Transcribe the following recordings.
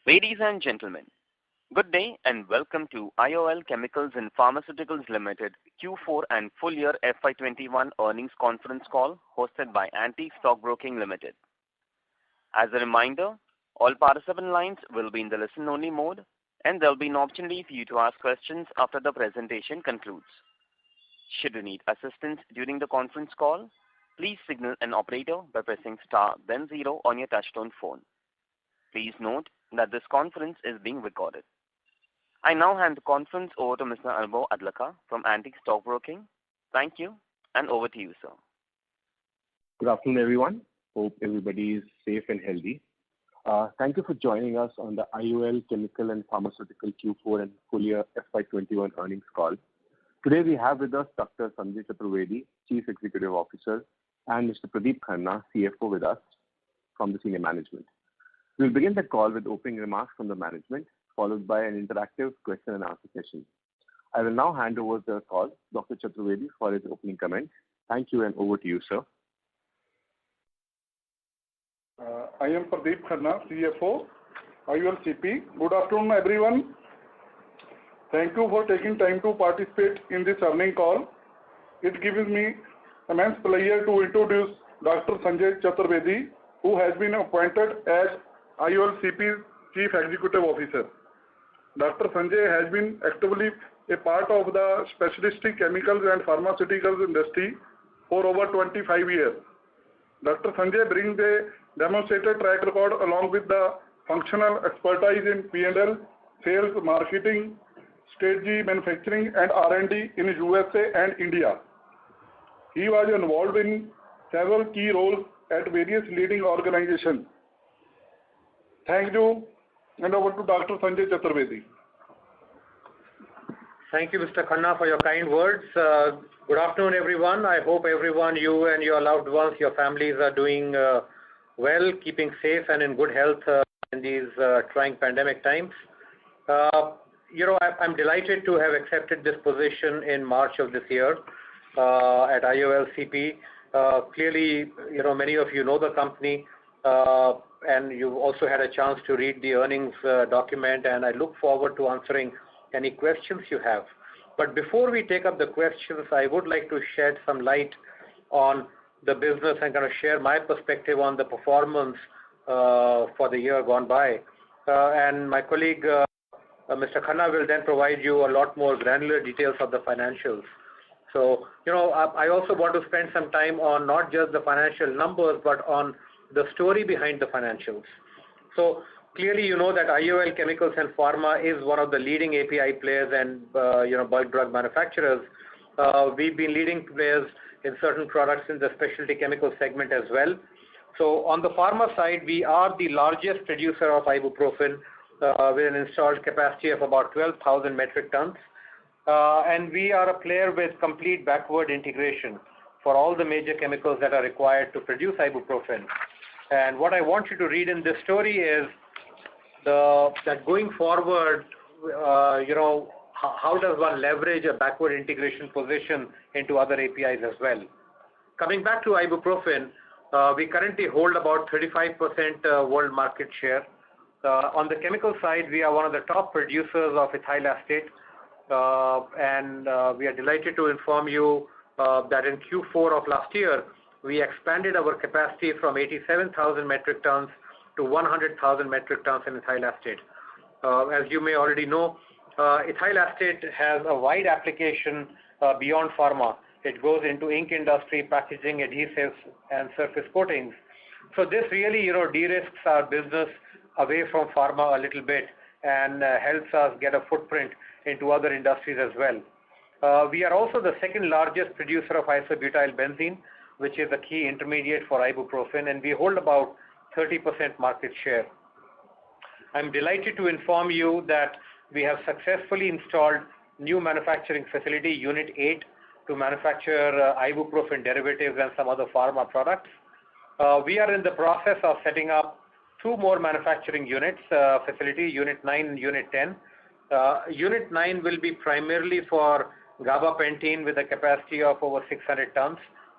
Ladies and gentlemen, good day and welcome to IOL Chemicals and Pharmaceuticals Limited Q4 and full year FY21 earnings conference call hosted by Antique Stock Broking Limited. As a reminder, all participant lines will be in the listen-only mode, and there will be an opportunity for you to ask questions after the presentation concludes. Should you need assistance during the conference call, please signal an operator by pressing star then 0 on your touchtone phone. Please note that this conference is being recorded. I now hand the conference over to Mr. Anubhav Adlakha from Antique Stock Broking. Thank you, and over to you, sir. Good afternoon, everyone. Hope everybody is safe and healthy. Thank you for joining us on the IOL Chemical and Pharmaceutical Q4 and full year FY21 earnings call. Today we have with us Dr. Sanjay Chaturvedi, Chief Executive Officer, and Mr. Pradeep Khanna, CFO with us from the senior management. We'll begin the call with opening remarks from the management, followed by an interactive question and answer session. I will now hand over the call to Dr. Chaturvedi for his opening comments. Thank you, and over to you, sir. I am Pradeep Khanna, CFO, IOLCP. Good afternoon, everyone. Thank you for taking time to participate in this earning call. It gives me immense pleasure to introduce Dr. Sanjay Chaturvedi, who has been appointed as IOLCP's Chief Executive Officer. Dr. Sanjay has been actively a part of the specialty chemicals and pharmaceuticals industry for over 25 years. Dr. Sanjay brings a demonstrated track record along with the functional expertise in P&L, sales, marketing, strategy, manufacturing, and R&D in USA and India. He was involved in several key roles at various leading organizations. Thank you, and over to Dr. Sanjay Chaturvedi. Thank you, Mr. Khanna, for your kind words. Good afternoon, everyone. I hope everyone, you and your loved ones, your families are doing well, keeping safe and in good health in these trying pandemic times. I'm delighted to have accepted this position in March of this year at IOLCP. Clearly, many of you know the company, and you've also had a chance to read the earnings document, and I look forward to answering any questions you have. But before we take up the questions, I would like to shed some light on the business and kind of share my perspective on the performance for the year gone by. And my colleague, Mr. Khanna, will then provide you a lot more granular details of the financials. So, I also want to spend some time on not just the financial numbers, but on the story behind the financials. So, clearly, you know that IOL Chemicals and Pharma is one of the leading API players and, bulk drug manufacturers. We've been leading players in certain products in the specialty chemical segment as well. So, on the pharma side, we are the largest producer of ibuprofen with an installed capacity of about 12,000 metric tons. And we are a player with complete backward integration for all the major chemicals that are required to produce ibuprofen. And what I want you to read in this story is that going forward, how does one leverage a backward integration position into other APIs as well. Coming back to ibuprofen, we currently hold about 35% world market share. On the chemical side, we are one of the top producers of ethyl acetate, and we are delighted to inform you that in Q4 of last year, we expanded our capacity from 87,000 metric tons to 100,000 metric tons in ethyl acetate. As you may already know, ethyl acetate has a wide application beyond pharma. It goes into ink industry, packaging, adhesives, and surface coatings. So this really, de-risks our business away from pharma a little bit and helps us get a footprint into other industries as well. We are also the second largest producer of isobutyl benzene, which is a key intermediate for ibuprofen, and we hold about 30% market share. I'm delighted to inform you that we have successfully installed new manufacturing facility, Unit 8, to manufacture ibuprofen derivatives and some other pharma products. We are in the process of setting up two more manufacturing units, facility, Unit 9 and Unit 10. Unit 9 will be primarily for gabapentin with a capacity of over 600 tons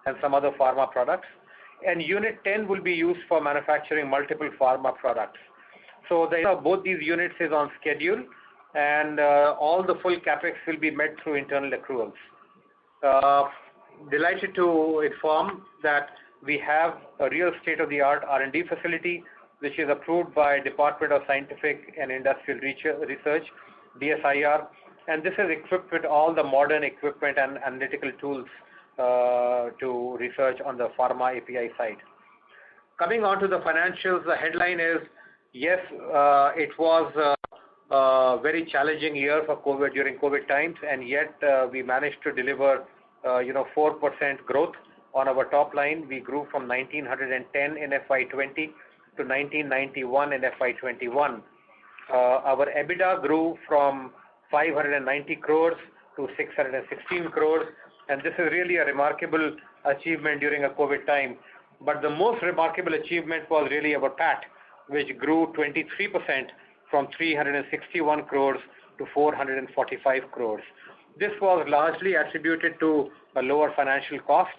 and some other pharma products. And Unit 10 will be used for manufacturing multiple pharma products. So both these units is on schedule, and all the full capex will be met through internal accruals. Delighted to inform that we have a real state-of-the-art R&D facility, which is approved by Department of Scientific and Industrial Research, DSIR, and this is equipped with all the modern equipment and analytical tools to research on the pharma API side. Coming on to the financials, the headline is, yes, it was a very challenging year for COVID during COVID times, and yet we managed to deliver 4% growth on our top line. We grew from 1910 in FY20 to 1991 in FY21. Our EBITDA grew from 590 crores to 616 crores, and this is really a remarkable achievement during a COVID time. But the most remarkable achievement was really our PAT, which grew 23% from 361 crores to 445 crores. This was largely attributed to a lower financial cost.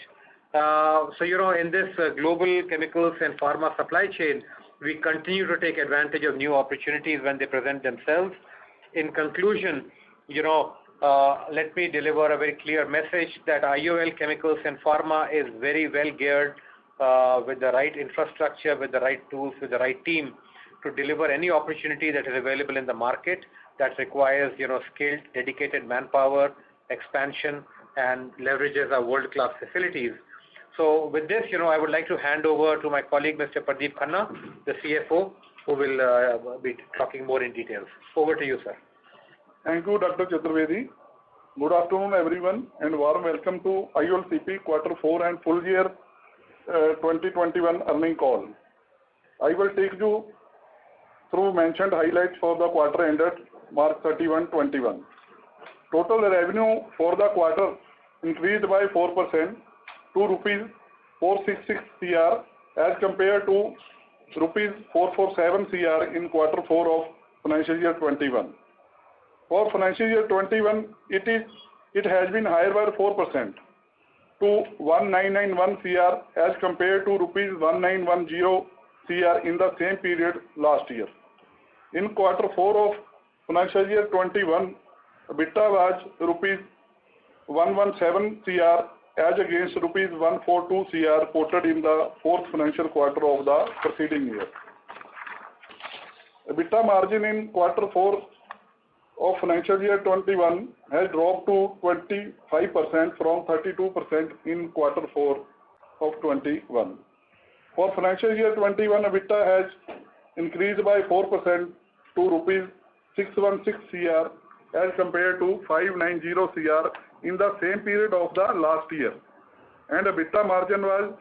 In this global chemicals and pharma supply chain, we continue to take advantage of new opportunities when they present themselves. In conclusion, let me deliver a very clear message that IOL Chemicals and Pharma is very well geared with the right infrastructure, with the right tools, with the right team to deliver any opportunity that is available in the market that requires, skilled, dedicated manpower, expansion, and leverages our world-class facilities. So with this, I would like to hand over to my colleague, Mr. Pradeep Khanna, the CFO, who will be talking more in details. Over to you, sir. Thank you, Dr. Chaturvedi. Good afternoon, everyone, and warm welcome to IOLCP Quarter 4 and Full Year 2021 Earning Call. I will take you through mentioned highlights for the quarter ended March 31, 21. Total revenue for the quarter increased by 4% to rupees 466 crore as compared to rupees 447 crore in quarter 4 of financial year 21. For financial year 21, it has been higher by 4% to 1991 crore as compared to rupees 1910 crore in the same period last year. In quarter 4 of financial year 21, EBITDA was rupees 117 crore as against rupees 142 crore quoted in the fourth financial quarter of the preceding year. EBITDA margin in quarter 4 of financial year 21 has dropped to 25% from 32% in quarter 4 of 21. For financial year 21, EBITDA has increased by 4% to rupees 616 crore as compared to 590 crore in the same period of the last year, and EBITDA margin was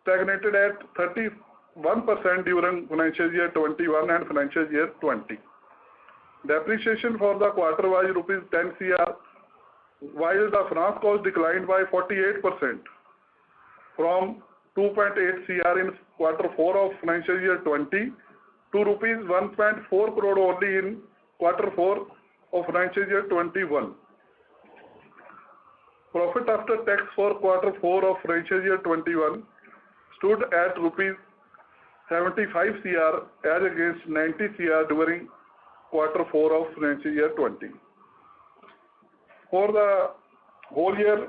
stagnated at 31% during financial year 21 and financial year 20. Depreciation for the quarter was rupees 10 crore, while the finance cost declined by 48% from 2.8 crore in quarter 4 of financial year 20 to rupees 1.4 crore only in quarter 4 of financial year 21. Profit after tax for quarter 4 of financial year 21 stood at rupees 75 crore as against 90 crore during quarter 4 of financial year 20. For the whole year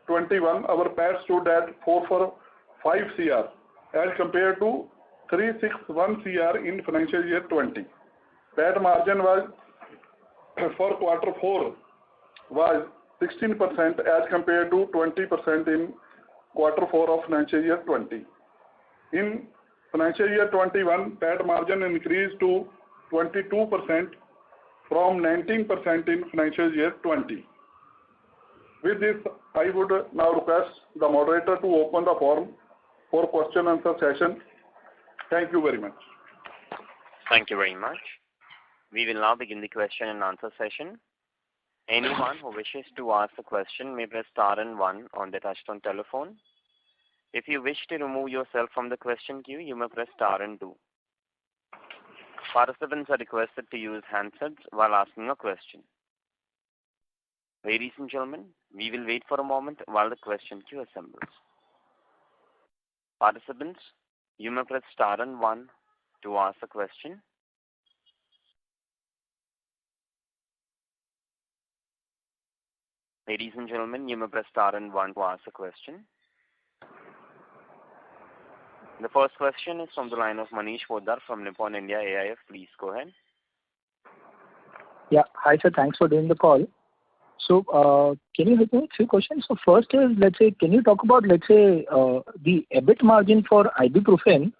21, our PAT stood at 445 crore as compared to 361 crore in financial year 20. PAT margin was for quarter 4 was 16% as compared to 20% in quarter 4 of financial year 20. In financial year 21, PAT margin increased to 22% from 19% in financial year 20. With this, I would now request the moderator to open the forum for question and answer session. Thank you very much. Thank you very much. We will now begin the question and answer session. Anyone who wishes to ask a question may press star and 1 on the touchtone telephone. If you wish to remove yourself from the question queue, you may press star and 2. Participants are requested to use handsets while asking a question. Ladies and gentlemen, we will wait for a moment while the question queue assembles. Participants, you may press star and 1 to ask a question. Ladies and gentlemen, you may press star and one to ask a question. The first question is from the line of Manish Poddar from Nippon India AIF. Please go ahead. Yeah. Hi, sir. Thanks for doing the call. So, can you help me with 3 questions? So first is, let's say, can you talk about, let's say, the EBIT margin for ibuprofen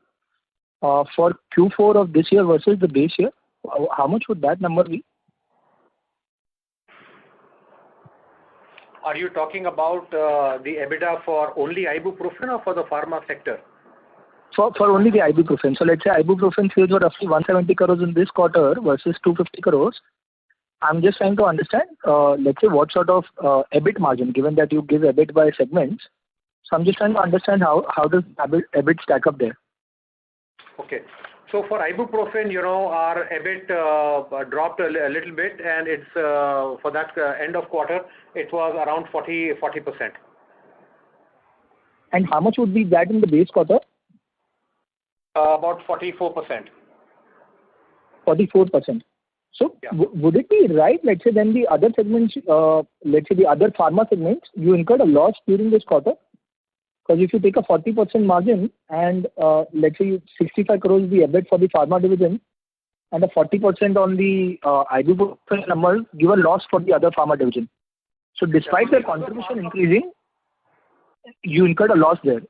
for Q4 of this year versus the base year? How much would that number be? Are you talking about the EBITDA for only ibuprofen or for the pharma sector? For only the ibuprofen. So let's say ibuprofen sales were roughly 170 crores in this quarter versus 250 crores. I'm just trying to understand, let's say, what sort of EBIT margin, given that you give EBIT by segments. So I'm just trying to understand how does EBIT stack up there? Okay. So for ibuprofen, our EBIT dropped a little bit, and it's for that end of quarter, it was around 40%. And how much would be that in the base quarter? About 44%. 44%. So yeah. Would it be right, let's say, then the other segments, let's say the other pharma segments, you incurred a loss during this quarter? Because if you take a 40% margin and let's say 65 crores the EBIT for the pharma division and a 40% on the ibuprofen numbers, give a loss for the other pharma division. So despite the contribution increasing, you incurred a loss there.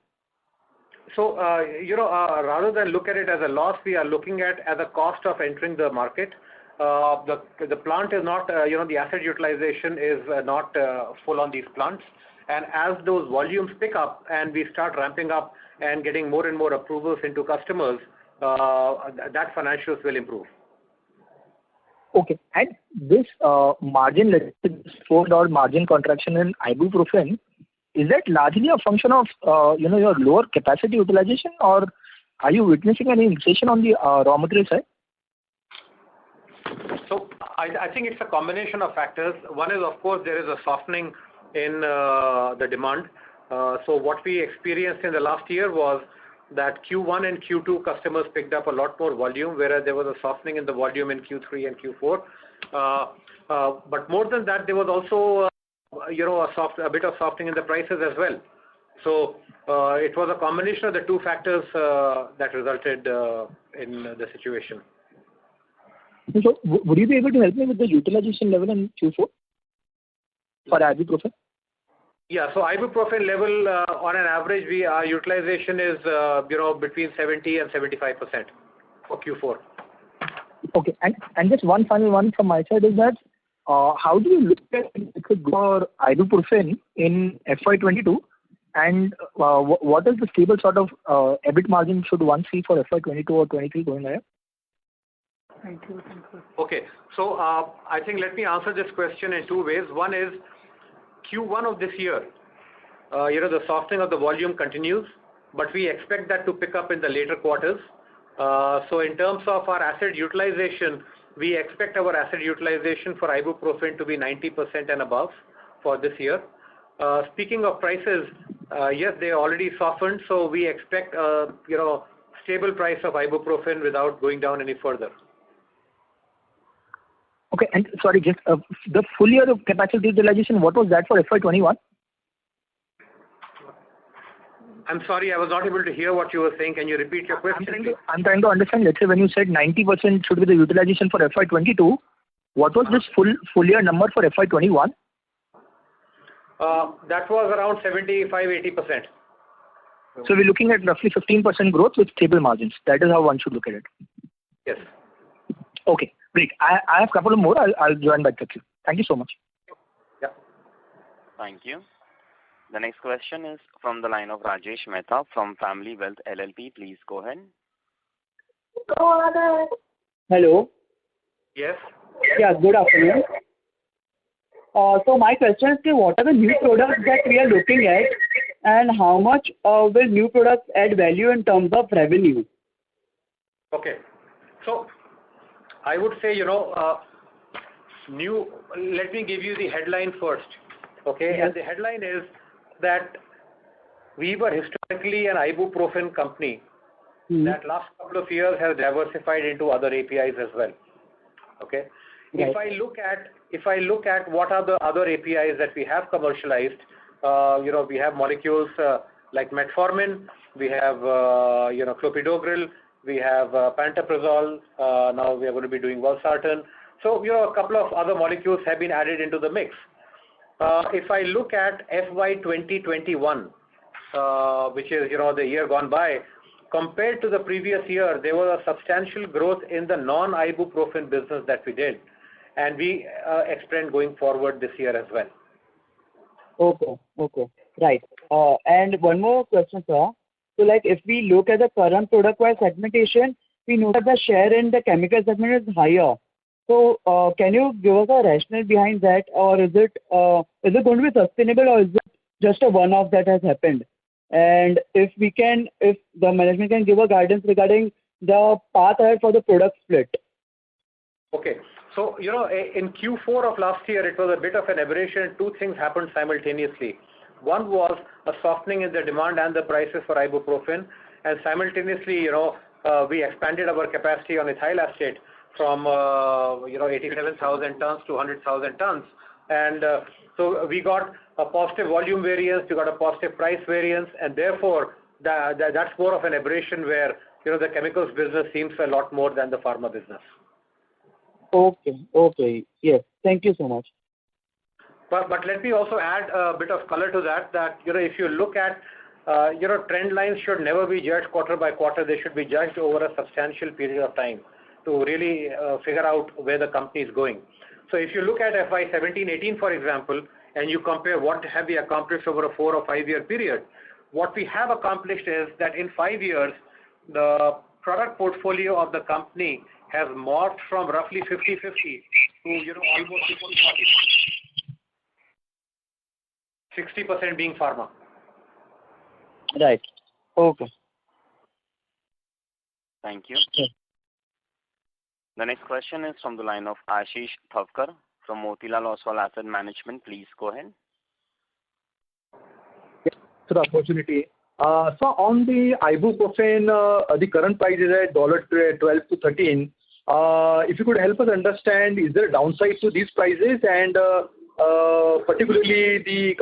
So, rather than look at it as a loss, we are looking at as a cost of entering the market. The plant is not, the asset utilization is not full on these plants. And as those volumes pick up and we start ramping up and getting more and more approvals into customers, that financials will improve. Okay. And this margin, let's say, $4 margin contraction in ibuprofen, is that largely a function of, your lower capacity utilization, or are you witnessing any inflation on the raw material side? So I think it's a combination of factors. One is, of course, there is a softening in the demand. So what we experienced in the last year was that Q1 and Q2 customers picked up a lot more volume, whereas there was a softening in the volume in Q3 and Q4. But more than that, there was also a bit of softening in the prices as well. So it was a combination of the 2 factors that resulted in the situation. So would you be able to help me with the utilization level in Q4 for ibuprofen? Yeah, so ibuprofen level on an average, our utilization is between 70 and 75% for Q4. Okay, and just one final one from my side is that how do you look at for ibuprofen in FY22, and what is the stable sort of EBIT margin should one see for FY22 or 23 going ahead? Thank you. Okay, so I think let me answer this question in 2 ways. One is Q1 of this year, the softening of the volume continues, but we expect that to pick up in the later quarters. So in terms of our asset utilization, we expect our asset utilization for ibuprofen to be 90% and above for this year. Speaking of prices, yes, they already softened, so we expect stable price of ibuprofen without going down any further. Okay, and sorry, just the full year of capacity utilization, what was that for FY21? I'm sorry, I was not able to hear what you were saying. Can you repeat your question? I'm trying to understand, let's say when you said 90% should be the utilization for FY22, what was this full year number for FY21? That was around 75-80%. So we're looking at roughly 15% growth with stable margins. That is how one should look at it. Yes. Okay, great. I have a couple of more. I'll join back with you. Thank you so much. Yeah. Thank you. The next question is from the line of Rajesh Mehta from Family Wealth LLP. Please go ahead. Hello. Yes. Yeah, good afternoon. So my question is, what are the new products that we are looking at, and how much will new products add value in terms of revenue? Okay. So I would say, let me give you the headline first. Okay. Yes. And the headline is that we were historically an ibuprofen company that last couple of years has diversified into other APIs as well. Okay. Right. If I look at what are the other APIs that we have commercialized, we have molecules like metformin, we have clopidogrel, we have pantoprazole. Now we are going to be doing valsartan. So a couple of other molecules have been added into the mix. If I look at FY 2021, which is the year gone by, compared to the previous year, there was a substantial growth in the non-ibuprofen business that we did, and we expect going forward this year as well. Okay. Right. And one more question, sir. So, like, if we look at the current product-wise segmentation, we know that the share in the chemical segment is higher. So, can you give us a rationale behind that, or is it going to be sustainable, or is it just a one-off that has happened? And if the management can give a guidance regarding the path ahead for the product split. Okay. So, in Q4 of last year, it was a bit of an aberration. Two things happened simultaneously. One was a softening in the demand and the prices for ibuprofen, and simultaneously, we expanded our capacity on ethyl acetate from 87,000 tons to 100,000 tons, and so we got a positive volume variance, we got a positive price variance, and therefore that's more of an aberration where the chemicals business seems a lot more than the pharma business. Okay. Yes. Thank you so much. But let me also add a bit of color to that if you look at trend lines should never be judged quarter by quarter. They should be judged over a substantial period of time to really figure out where the company is going. So if you look at FY 17-18, for example, and you compare what have we accomplished over a 4 or 5 year period, what we have accomplished is that in 5 years, the product portfolio of the company has morphed from roughly 50-50 to almost 60% being pharma. Right. Okay. Thank you. Yes. The next question is from the line of Ashish Thavkar from Motilal Oswal Asset Management. Please go ahead. Yes, for the opportunity. So on the ibuprofen, the current price is at $12 to $13. If you could help us understand, is there a downside to these prices, and particularly the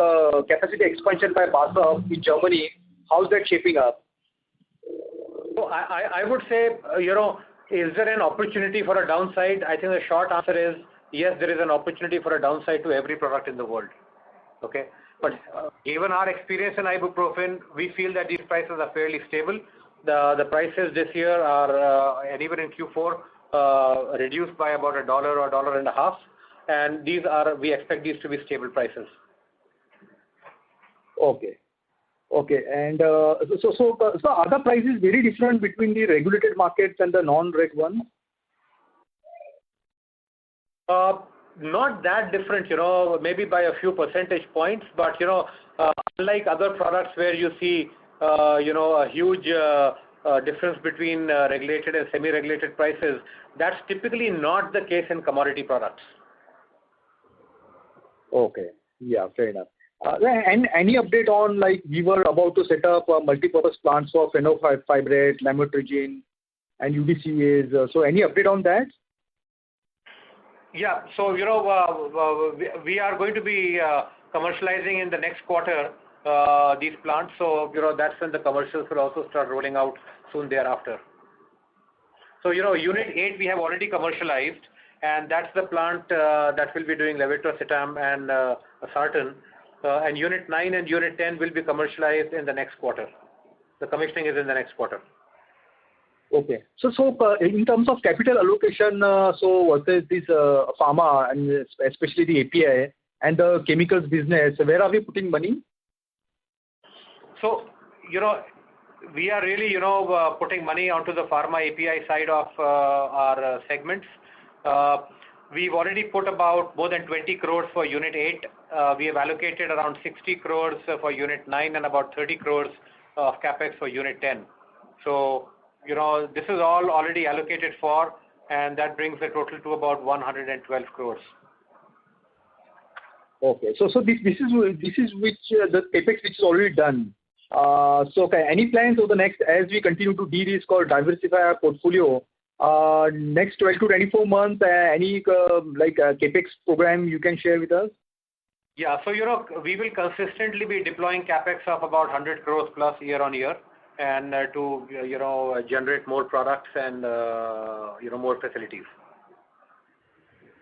capacity expansion by BASF in Germany, how's that shaping up? So I would say, is there an opportunity for a downside? I think the short answer is yes, there is an opportunity for a downside to every product in the world. Okay, but given our experience in ibuprofen, we feel that these prices are fairly stable. The prices this year are, and even in Q4, reduced by about $1 or $1.50, and we expect these to be stable prices. Okay. And so are the prices very different between the regulated markets and the non-reg ones? Not that different, maybe by a few percentage points, but unlike other products where you see a huge difference between regulated and semi-regulated prices, that's typically not the case in commodity products. Okay. Yeah, fair enough. And any update on, like, we were about to set up multi-purpose plants for fenofibrate, lamotrigine, and UDCAs. So any update on that? Yeah. So, we are going to be commercializing in the next quarter these plants. So, that's when the commercials will also start rolling out soon thereafter. So, Unit 8 we have already commercialized, and that's the plant that will be doing levetiracetam and sartan. And Unit 9 and Unit 10 will be commercialized in the next quarter. The commissioning is in the next quarter. Okay. So in terms of capital allocation, so what is this pharma and especially the API and the chemicals business, where are we putting money? So, we are really, putting money onto the pharma API side of our segments. We've already put about more than 20 crores for Unit 8. We have allocated around 60 crores for Unit 9 and about 30 crores of capex for Unit 10. So, this is all already allocated for, and that brings the total to about 112 crores. Okay. So this is which the capex which is already done. So okay, any plans over the next, as we continue to de-risk or diversify our portfolio, next 12 to 24 months, any CapEx program you can share with us? Yeah. So, we will consistently be deploying CapEx of about 100 crores plus year on year, and to, generate more products and, more facilities.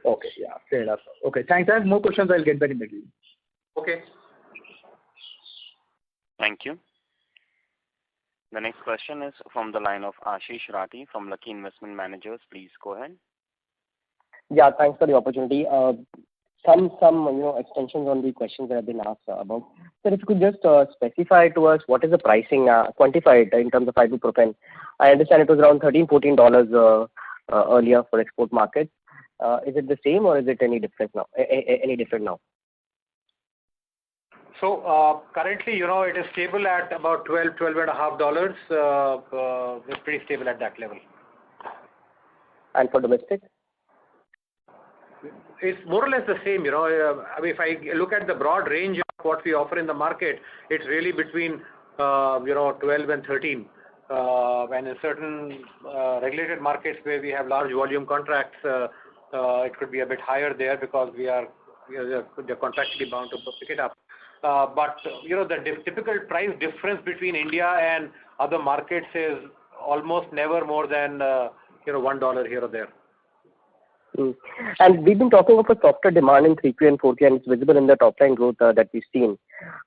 Okay. Yeah. Fair enough. Okay. Thanks. I have more questions. I'll get back in the queue. Okay. Thank you. The next question is from the line of Ashish Rathi from Lucky Investment Managers. Please go ahead. Yeah, thanks for the opportunity. Some extensions on the questions that have been asked about. Sir, if you could just specify to us what is the pricing, quantify it in terms of ibuprofen. I understand it was around $13-14 earlier for export markets. Is it the same or is it any different now? Any different now? So currently, it is stable at about $12.5. It's pretty stable at that level. And for domestic? It's more or less the same. If I look at the broad range of what we offer in the market, it's really between 12 and 13. And in certain regulated markets where we have large volume contracts, it could be a bit higher there because they're contractually bound to pick it up. But the typical price difference between India and other markets is almost never more than $1 here or there. And we've been talking of a softer demand in 3Q and 4Q, and it's visible in the top line growth that we've seen.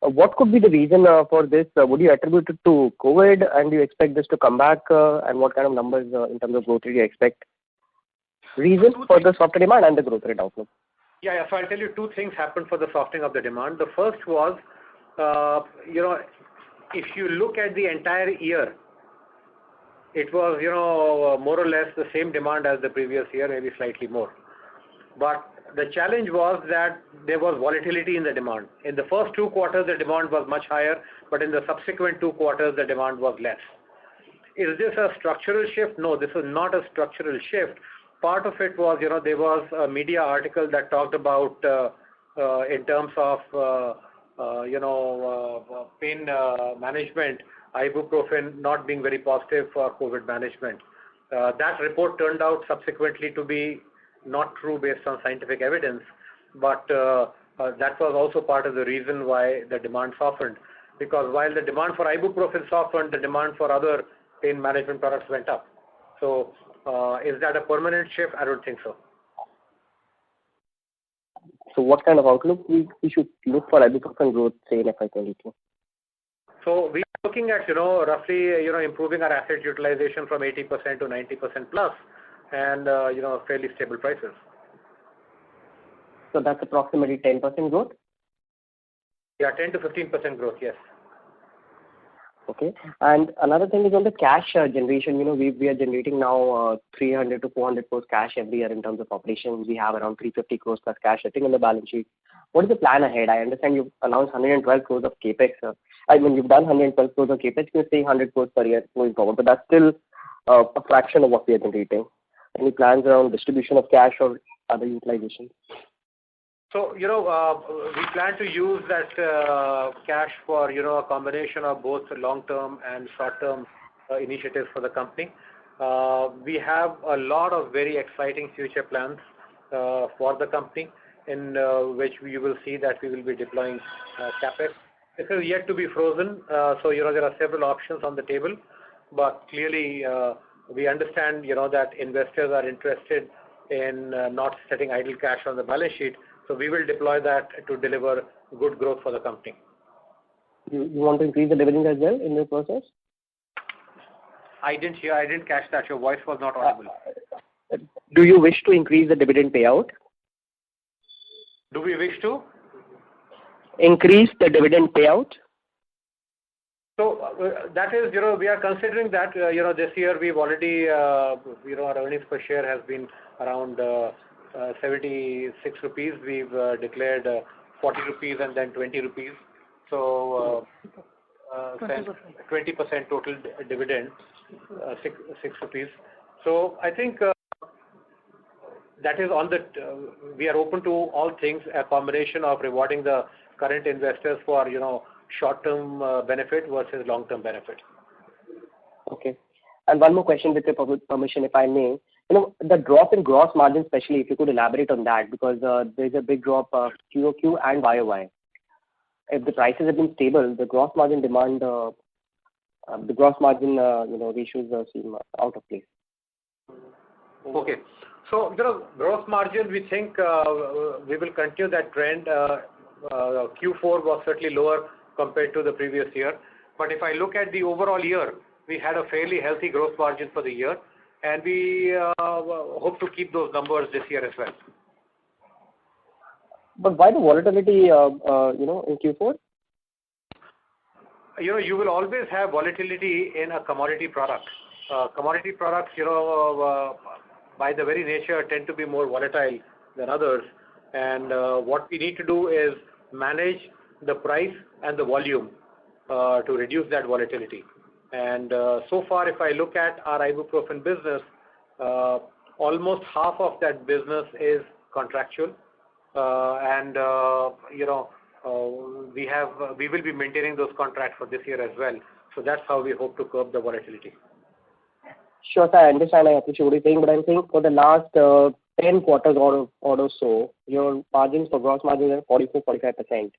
What could be the reason for this? Would you attribute it to COVID, and do you expect this to come back? And what kind of numbers in terms of growth do you expect? Reason for the softer demand and the growth rate outlook. Yeah. So I'll tell you two things happened for the softening of the demand. The first was, if you look at the entire year, it was, more or less the same demand as the previous year, maybe slightly more. But the challenge was that there was volatility in the demand. In the first 2 quarters, the demand was much higher, but in the subsequent 2 quarters, the demand was less. Is this a structural shift? No, this is not a structural shift. Part of it was, there was a media article that talked about, in terms of, pain management, ibuprofen not being very positive for COVID management. That report turned out subsequently to be not true based on scientific evidence, but that was also part of the reason why the demand softened. Because while the demand for ibuprofen softened, the demand for other pain management products went up. So is that a permanent shift? I don't think so. So what kind of outlook we should look for ibuprofen growth, say, in FY22? So we are looking at, roughly, improving our asset utilization from 80% to 90% plus, and, fairly stable prices. So that's approximately 10% growth? Yeah, 10 to 15% growth, yes. Okay. And another thing is on the cash generation. We are generating now 300 to 400 crores cash every year in terms of operations. We have around 350 crores plus cash sitting in the balance sheet. What is the plan ahead? I understand you've announced 112 crores of capex. You've done 112 crores of capex. You're saying 100 crores per year going forward, but that's still a fraction of what we are generating. Any plans around distribution of cash or other utilization? So, we plan to use that cash for, a combination of both long-term and short-term initiatives for the company. We have a lot of very exciting future plans for the company, in which we will see that we will be deploying capex. This is yet to be frozen, so there are several options on the table, but clearly we understand that investors are interested in not setting idle cash on the balance sheet, so we will deploy that to deliver good growth for the company. You want to increase the dividend as well in the process? I didn't catch that. Your voice was not audible. Do you wish to increase the dividend payout? Do we wish to? Increase the dividend payout? So that is, we are considering that, this year we've already, our earnings per share has been around 76 rupees. We've declared 40 rupees and then 20 rupees. So 20% total dividend, 6 rupees. So I think that is on the, we are open to all things, a combination of rewarding the current investors for, short-term benefit versus long-term benefit. Okay. And one more question with your permission, if I may. The drop in gross margin, especially, if you could elaborate on that, because there's a big drop QOQ and YOY. If the prices have been stable, the gross margin ratios seem out of place. Okay. So, gross margin, we think we will continue that trend. Q4 was certainly lower compared to the previous year. But if I look at the overall year, we had a fairly healthy gross margin for the year, and we hope to keep those numbers this year as well. But why the volatility, in Q4? You will always have volatility in a commodity product. Commodity products, by the very nature, tend to be more volatile than others. And what we need to do is manage the price and the volume to reduce that volatility. And so far, if I look at our ibuprofen business, almost half of that business is contractual, and we will be maintaining those contracts for this year as well. So that's how we hope to curb the volatility. Sure, sir. I understand. I appreciate what you're saying, but I'm saying for the last 10 quarters or so, your margins for gross margins are 44-45%,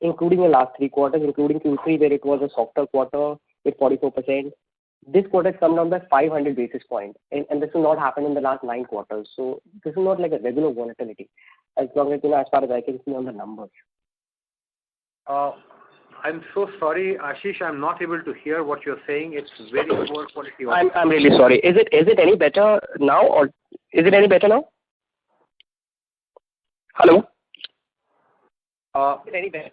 including the last 3 quarters, including Q3, where it was a softer quarter with 44%. This quarter has come down by 500 basis points, and this will not happen in the last 9 quarters. So this is not like a regular volatility, as long as, as far as I can see on the numbers. I'm so sorry, Ashish. I'm not able to hear what you're saying. It's very poor quality. I'm really sorry. Is it any better now, or is it any better now? Hello? Is it any better?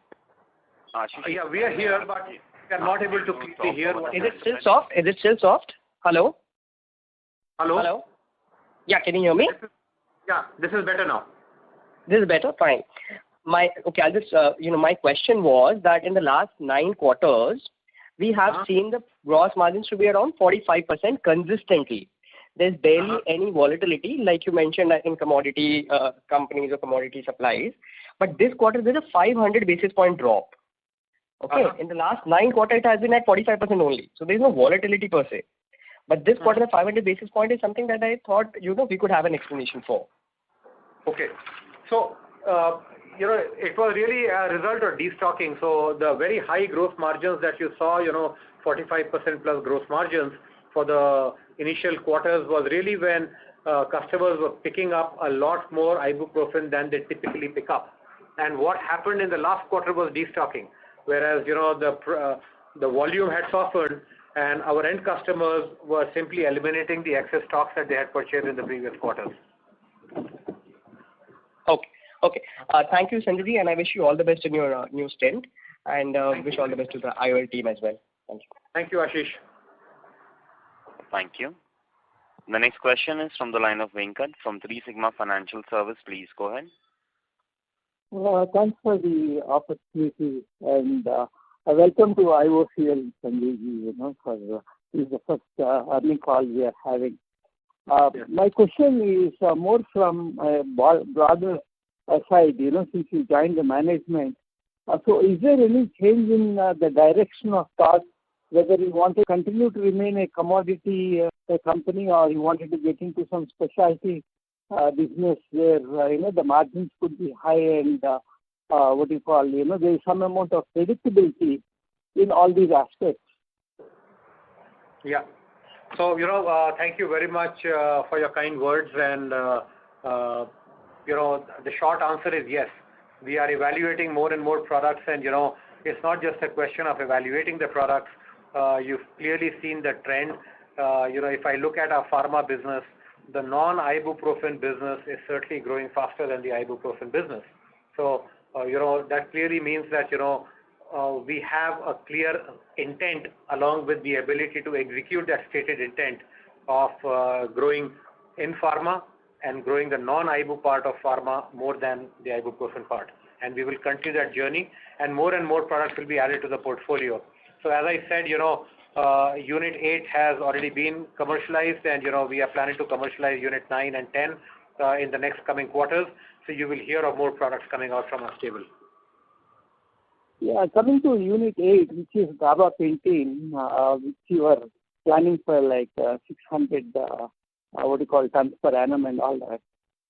Yeah, we are here, but we are not able to clearly hear. Is it still soft? Is it still soft? Hello? Hello? Hello? Yeah, can you hear me? Yeah, this is better now. This is better? Fine. I'll just, my question was that in the last 9 quarters, we have seen the gross margins to be around 45% consistently. There's barely any volatility, like you mentioned, in commodity companies or commodity supplies. But this quarter, there's a 500 basis point drop. Okay? In the last 9 quarters, it has been at 45% only. So there's no volatility per se. But this quarter, the 500 basis point is something that I thought, we could have an explanation for. Okay. So, it was really a result of destocking. So the very high gross margins that you saw, 45% plus gross margins for the initial quarters was really when customers were picking up a lot more ibuprofen than they typically pick up. And what happened in the last quarter was destocking, whereas, the volume had softened and our end customers were simply eliminating the excess stocks that they had purchased in the previous quarters. Okay. Thank you, Sanjay, and I wish you all the best in your new stint, and wish all the best to the IOL team as well. Thank you. Thank you, Ashish. Thank you. The next question is from the line of Venkat from 3 Sigma Financial Service. Please go ahead. Thanks for the opportunity, and welcome to IOCL, Sanjay, for this is the first earnings call we are having. My question is more from a broader side, since you joined the management. So is there any change in the direction of thought, whether you want to continue to remain a commodity company, or you wanted to get into some specialty business where, the margins could be high and, there is some amount of predictability in all these aspects? Yeah. So, thank you very much for your kind words, and the short answer is yes. We are evaluating more and more products, and it's not just a question of evaluating the products. You've clearly seen the trend. If I look at our pharma business, the non-ibuprofen business is certainly growing faster than the ibuprofen business. So, that clearly means that we have a clear intent, along with the ability to execute that stated intent of growing in pharma and growing the non-ibu part of pharma more than the ibuprofen part. And we will continue that journey, and more products will be added to the portfolio. So as I said, Unit 8 has already been commercialized, and we are planning to commercialize Unit 9 and 10 in the next coming quarters. So you will hear of more products coming out from our stable. Yeah, coming to Unit 8, which is gabapentin, which you are planning for like 600 tons per annum and all that.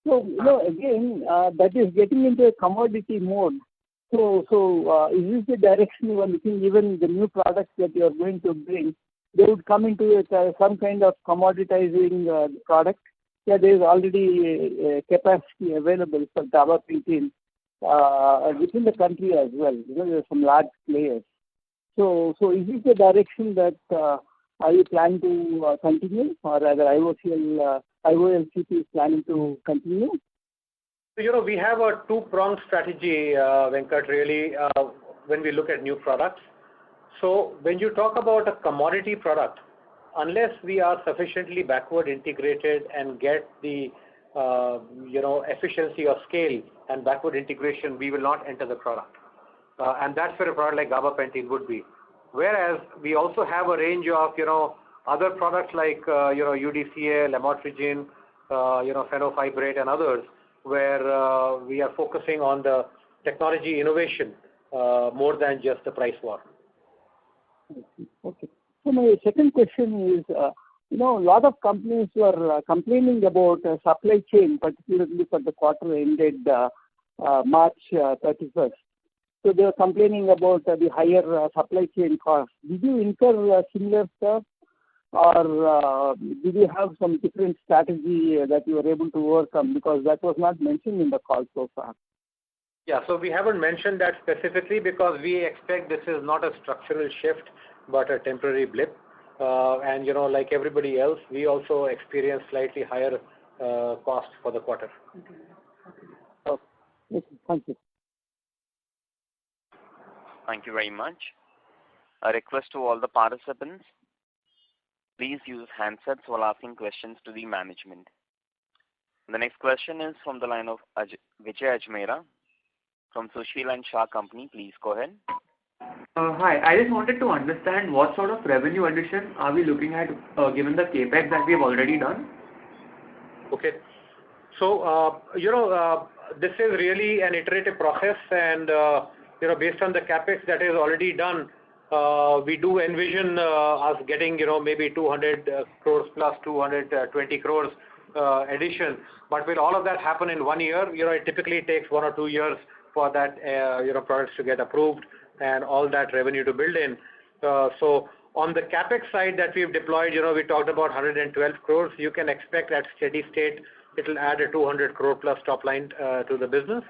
So, again, that is getting into a commodity mode. So, is this the direction you are looking? Even the new products that you are going to bring, they would come into some kind of commoditizing product. Yeah, there is already capacity available for gabapentin within the country as well. There are some large players. So is this the direction that are you planning to continue, or rather IOLCP is planning to continue? So, we have a two-pronged strategy, Venkat, really, when we look at new products. So when you talk about a commodity product, unless we are sufficiently backward integrated and get the efficiency of scale and backward integration, we will not enter the product. And that's where a product like gabapentin would be. Whereas we also have a range of, other products like, UDCA, lamotrigine, fenofibrate and others, where we are focusing on the technology innovation more than just the price war. Okay. So my second question is, a lot of companies were complaining about supply chain, particularly for the quarter ended March 31st. So they were complaining about the higher supply chain costs. Did you incur similar stuff, or did you have some different strategy that you were able to overcome? Because that was not mentioned in the call so far. Yeah, so we haven't mentioned that specifically because we expect this is not a structural shift, but a temporary blip. And, like everybody else, we also experienced slightly higher costs for the quarter. Okay, thank you. Thank you very much. A request to all the participants, please use handsets while asking questions to the management. The next question is from the line of Vijay Ajmera from Sushil and Shah Company. Please go ahead. Hi, I just wanted to understand what sort of revenue addition are we looking at given the capex that we have already done? Okay. So, this is really an iterative process, and based on the capex that is already done, we do envision us getting, maybe 200 crores plus 220 crores addition. But will all of that happen in 1 year? It typically takes 1 or 2 years for that, products to get approved and all that revenue to build in. So on the capex side that we've deployed, we talked about 112 crores. You can expect at steady state, it'll add a 200 crore plus top line to the business.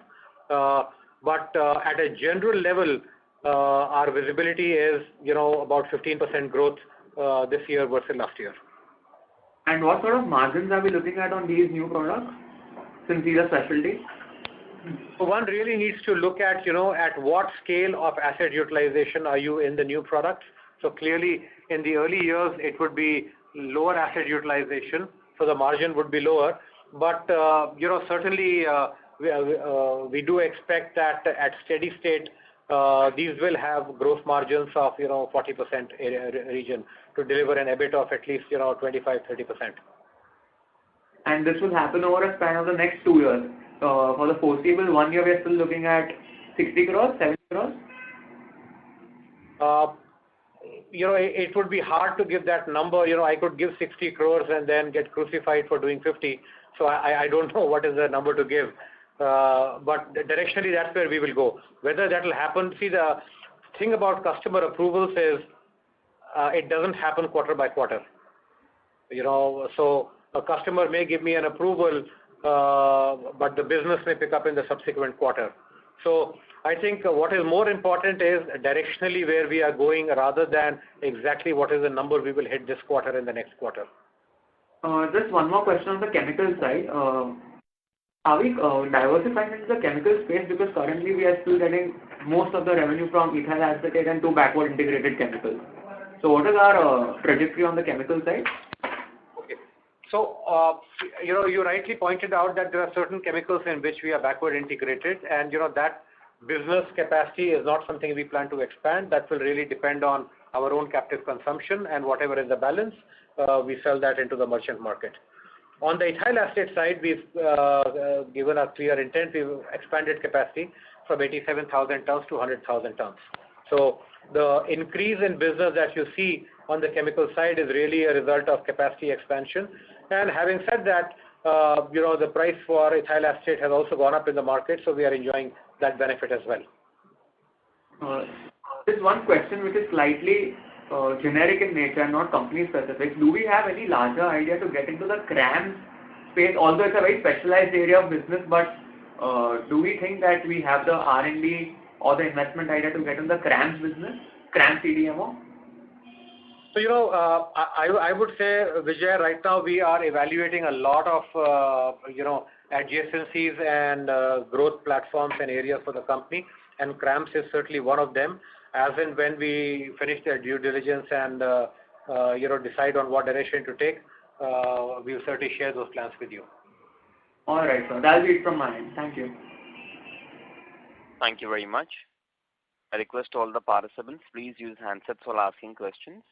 But at a general level, our visibility is, about 15% growth this year versus last year. And what sort of margins are we looking at on these new products, since these are specialty? So one really needs to look at, at what scale of asset utilization are you in the new products. So clearly, in the early years, it would be lower asset utilization, so the margin would be lower. But, certainly, we do expect that at steady state, these will have gross margins of, 40% region to deliver an EBIT of at least, 25-30%. And this will happen over a span of the next 2 years. For the foreseeable 1 year, we are still looking at 60 crores, 70 crores? It would be hard to give that number. I could give 60 crores and then get crucified for doing 50. So I don't know what is the number to give. But directionally, that's where we will go. Whether that will happen, see, the thing about customer approvals is it doesn't happen quarter by quarter. So a customer may give me an approval, but the business may pick up in the subsequent quarter. So I think what is more important is directionally where we are going rather than exactly what is the number we will hit this quarter and the next quarter. Just one more question on the chemical side. Are we diversifying into the chemical space, because currently we are still getting most of the revenue from ethyl acetate and 2 backward integrated chemicals. So what is our trajectory on the chemical side? Okay. So, you rightly pointed out that there are certain chemicals in which we are backward integrated, and, that business capacity is not something we plan to expand. That will really depend on our own captive consumption, and whatever is the balance, we sell that into the merchant market. On the ethyl acetate side, we've given a clear intent. We've expanded capacity from 87,000 tons to 100,000 tons. So the increase in business that you see on the chemical side is really a result of capacity expansion. And having said that, the price for ethyl acetate has also gone up in the market, so we are enjoying that benefit as well. Just one question which is slightly generic in nature, not company specific. Do we have any larger idea to get into the CRAMS space? Although it's a very specialized area of business, but do we think that we have the R&D or the investment idea to get in the CRAMS business, CRAMS CDMO? So, I would say, Vijay, right now we are evaluating a lot of, adjacencies and growth platforms and areas for the company, and CRAMS is certainly one of them. As and when we finish the due diligence and, decide on what direction to take, we'll certainly share those plans with you. All right, sir. That'll be it from my end. Thank you. Thank you very much. I request all the participants, please use handsets while asking questions.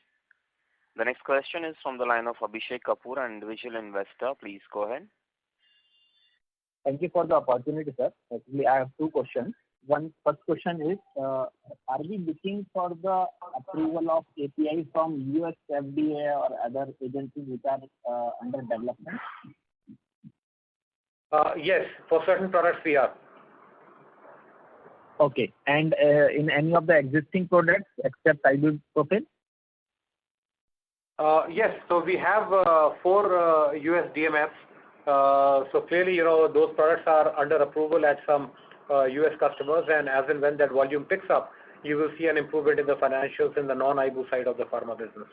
The next question is from the line of Abhishek Kapoor, an individual investor. Please go ahead. Thank you for the opportunity, sir. Actually, I have two questions. First question is, are we looking for the approval of API from US FDA or other agencies which are under development? Yes, for certain products we are. Okay. And in any of the existing products except ibuprofen? Yes. So we have 4 US DMFs. So clearly, those products are under approval at some US customers, and as and when that volume picks up, you will see an improvement in the financials in the non-IBU side of the pharma business.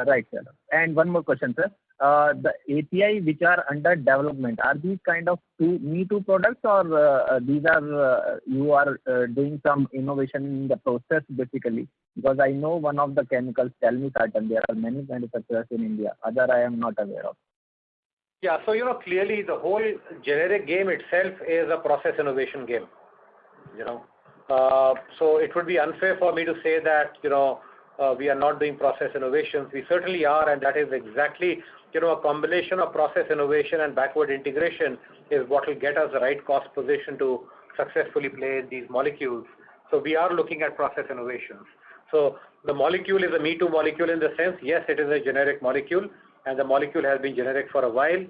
Right, sir. And one more question, sir. The API which are under development, are these kind of Me Too products, or these are you are doing some innovation in the process basically? Because I know one of the chemicals, Telmisartan, there are many manufacturers in India. Other I am not aware of. Yeah, so clearly the whole generic game itself is a process innovation game. So it would be unfair for me to say that we are not doing process innovations. We certainly are, and that is exactly a combination of process innovation and backward integration is what will get us the right cost position to successfully play in these molecules. So we are looking at process innovations. So the molecule is a Me Too molecule in the sense, yes, it is a generic molecule, and the molecule has been generic for a while.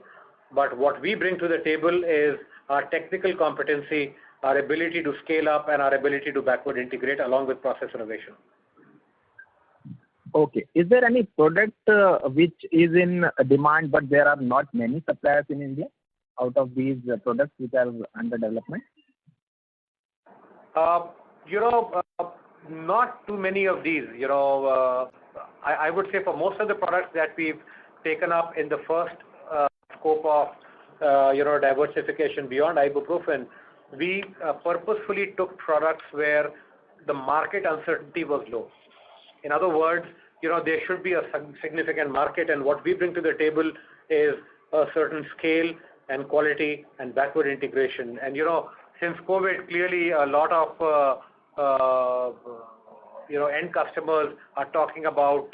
But what we bring to the table is our technical competency, our ability to scale up, and our ability to backward integrate along with process innovation. Okay. Is there any product which is in demand but there are not many suppliers in India out of these products which are under development? Not too many of these. I would say for most of the products that we've taken up in the first scope of diversification beyond ibuprofen, we purposefully took products where the market uncertainty was low. In other words, there should be a significant market, and what we bring to the table is a certain scale and quality and backward integration. And since COVID, clearly a lot of end customers are talking about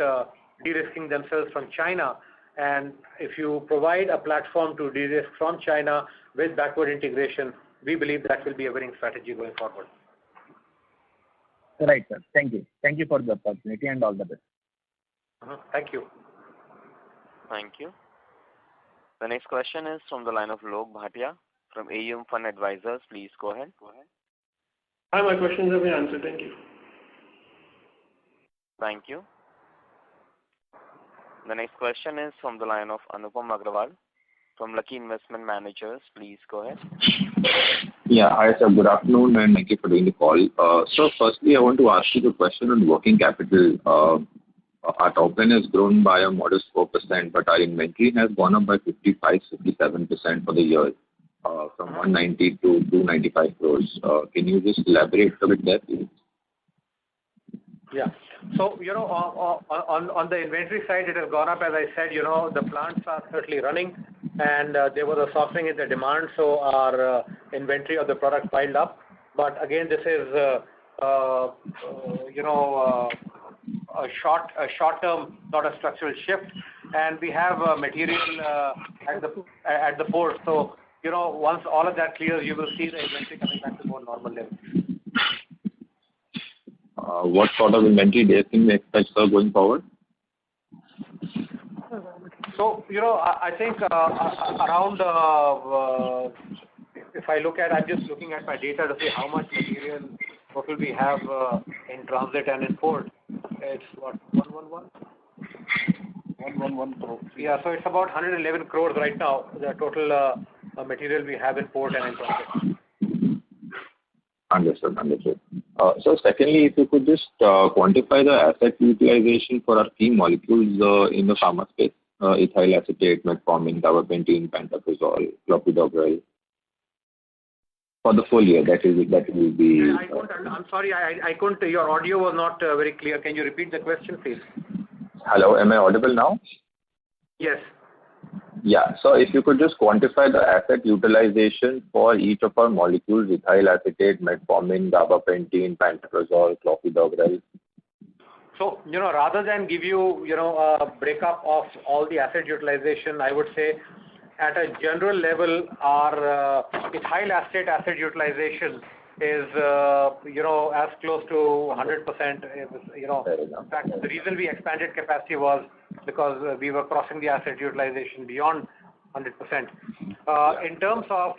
de-risking themselves from China, and if you provide a platform to de-risk from China with backward integration, we believe that will be a winning strategy going forward. Right, sir. Thank you. Thank you for the opportunity and all the best. Thank you. Thank you. The next question is from the line of Lok Bhatia from AUM Fund Advisors. Please go ahead. Hi, my questions have been answered. Thank you. Thank you. The next question is from the line of Anupam Agrawal from Lucky Investment Managers. Please go ahead. Yeah, hi sir. Good afternoon and thank you for doing the call. So firstly, I want to ask you the question on working capital. Our top line has grown by a modest 4%, but our inventory has gone up by 55-57% for the year, from 190 to 295 crores. Can you just elaborate a bit there, please? Yeah. So, on the inventory side, it has gone up. As I said, the plants are certainly running, and there was a softening in the demand, so our inventory of the product piled up. But again, this is a short term, not a structural shift, and we have material at the port. So once all of that clears, you will see the inventory coming back to more normal levels. What sort of inventory days can we expect, sir, going forward? So, I think around, if I look at, I'm just looking at my data to see how much material, what will we have in transit and in port. It's what, 111? 111 crore. Yeah, so it's about 111 crores right now, the total material we have in port and in transit. Understood. So secondly, if you could just quantify the asset utilization for our key molecules in the pharma space, ethyl acetate, metformin, gabapentin, pantoprazole, clopidogrel, for the full year, that will be. I'm sorry, I couldn't. Your audio was not very clear. Can you repeat the question, please? Hello, am I audible now? Yes. Yeah. So if you could just quantify the asset utilization for each of our molecules, ethyl acetate, metformin, gabapentin, pantoprazole, clopidogrel. So, rather than give you, a breakup of all the asset utilization, I would say at a general level, our ethyl acetate asset utilization is, as close to 100%. In fact, the reason we expanded capacity was because we were crossing the asset utilization beyond 100%. In terms of,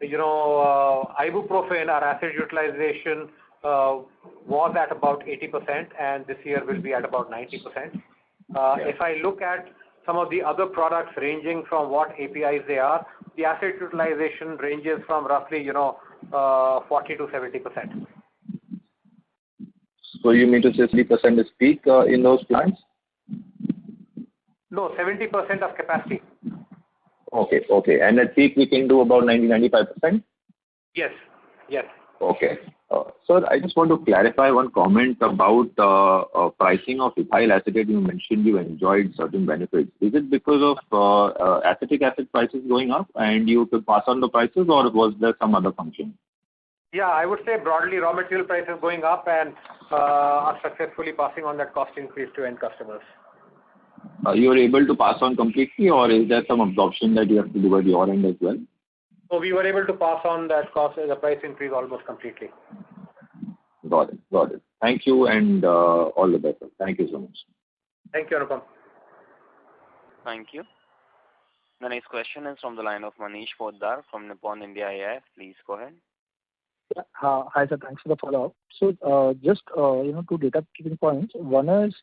ibuprofen, our asset utilization was at about 80%, and this year will be at about 90%. If I look at some of the other products ranging from what APIs they are, the asset utilization ranges from roughly, 40 to 70%. So you mean to say 30% is peak in those plants? No, 70% of capacity. Okay. And at peak we can do about 90-95%? Yes. Okay. Sir, I just want to clarify one comment about pricing of ethyl acetate. You mentioned you enjoyed certain benefits. Is it because of acetic acid prices going up and you could pass on the prices, or was there some other function? Yeah, I would say broadly raw material prices going up and are successfully passing on that cost increase to end customers. You are able to pass on completely, or is there some absorption that you have to do at your end as well? So we were able to pass on that cost, the price increase almost completely. Got it. Thank you, and all the best. Thank you so much. Thank you, Anupam. Thank you. The next question is from the line of Manish Poddar from Nippon India AIF. Please go ahead. Hi, sir. Thanks for the follow-up. So, just, two data keeping points. One is,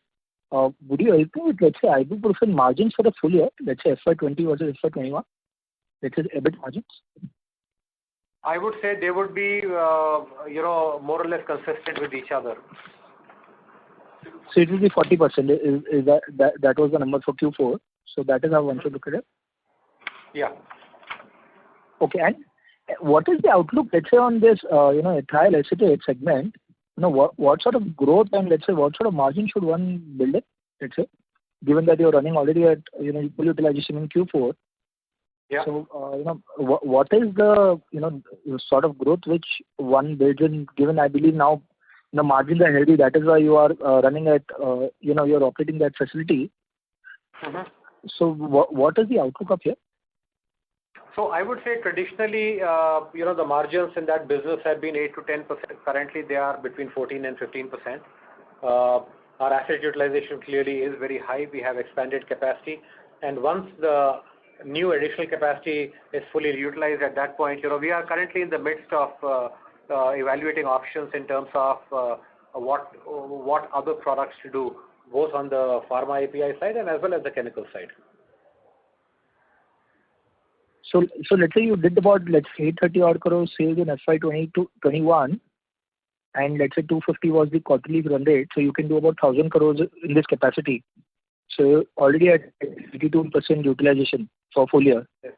would you help me with, let's say, ibuprofen margins for the full year, let's say FY20 versus FY21? Let's say EBIT margins? I would say they would be, more or less consistent with each other. So it will be 40%. Is that was the number for Q4? So that is how one should look at it? Yeah. Okay. And what is the outlook, let's say, on this, ethyl acetate segment? What sort of growth and, let's say, what sort of margin should one build it, let's say, given that you're running already at, full utilization in Q4? Yeah. So, what is the, sort of growth which one builds in, given I believe now the margins are healthy, that is why you are running at, you're operating that facility. Mm-hmm. So, what is the outlook of here? So I would say traditionally, the margins in that business have been 8 to 10%. Currently, they are between 14 and 15%. Our asset utilization clearly is very high. We have expanded capacity. And once the new additional capacity is fully utilized at that point, we are currently in the midst of evaluating options in terms of what other products to do, both on the pharma API side and as well as the chemical side. So let's say you did about, 830 odd crores sales in FY21, and let's say 250 was the quarterly run rate, so you can do about 1,000 crores in this capacity. So already at 82% utilization for full year. Yes.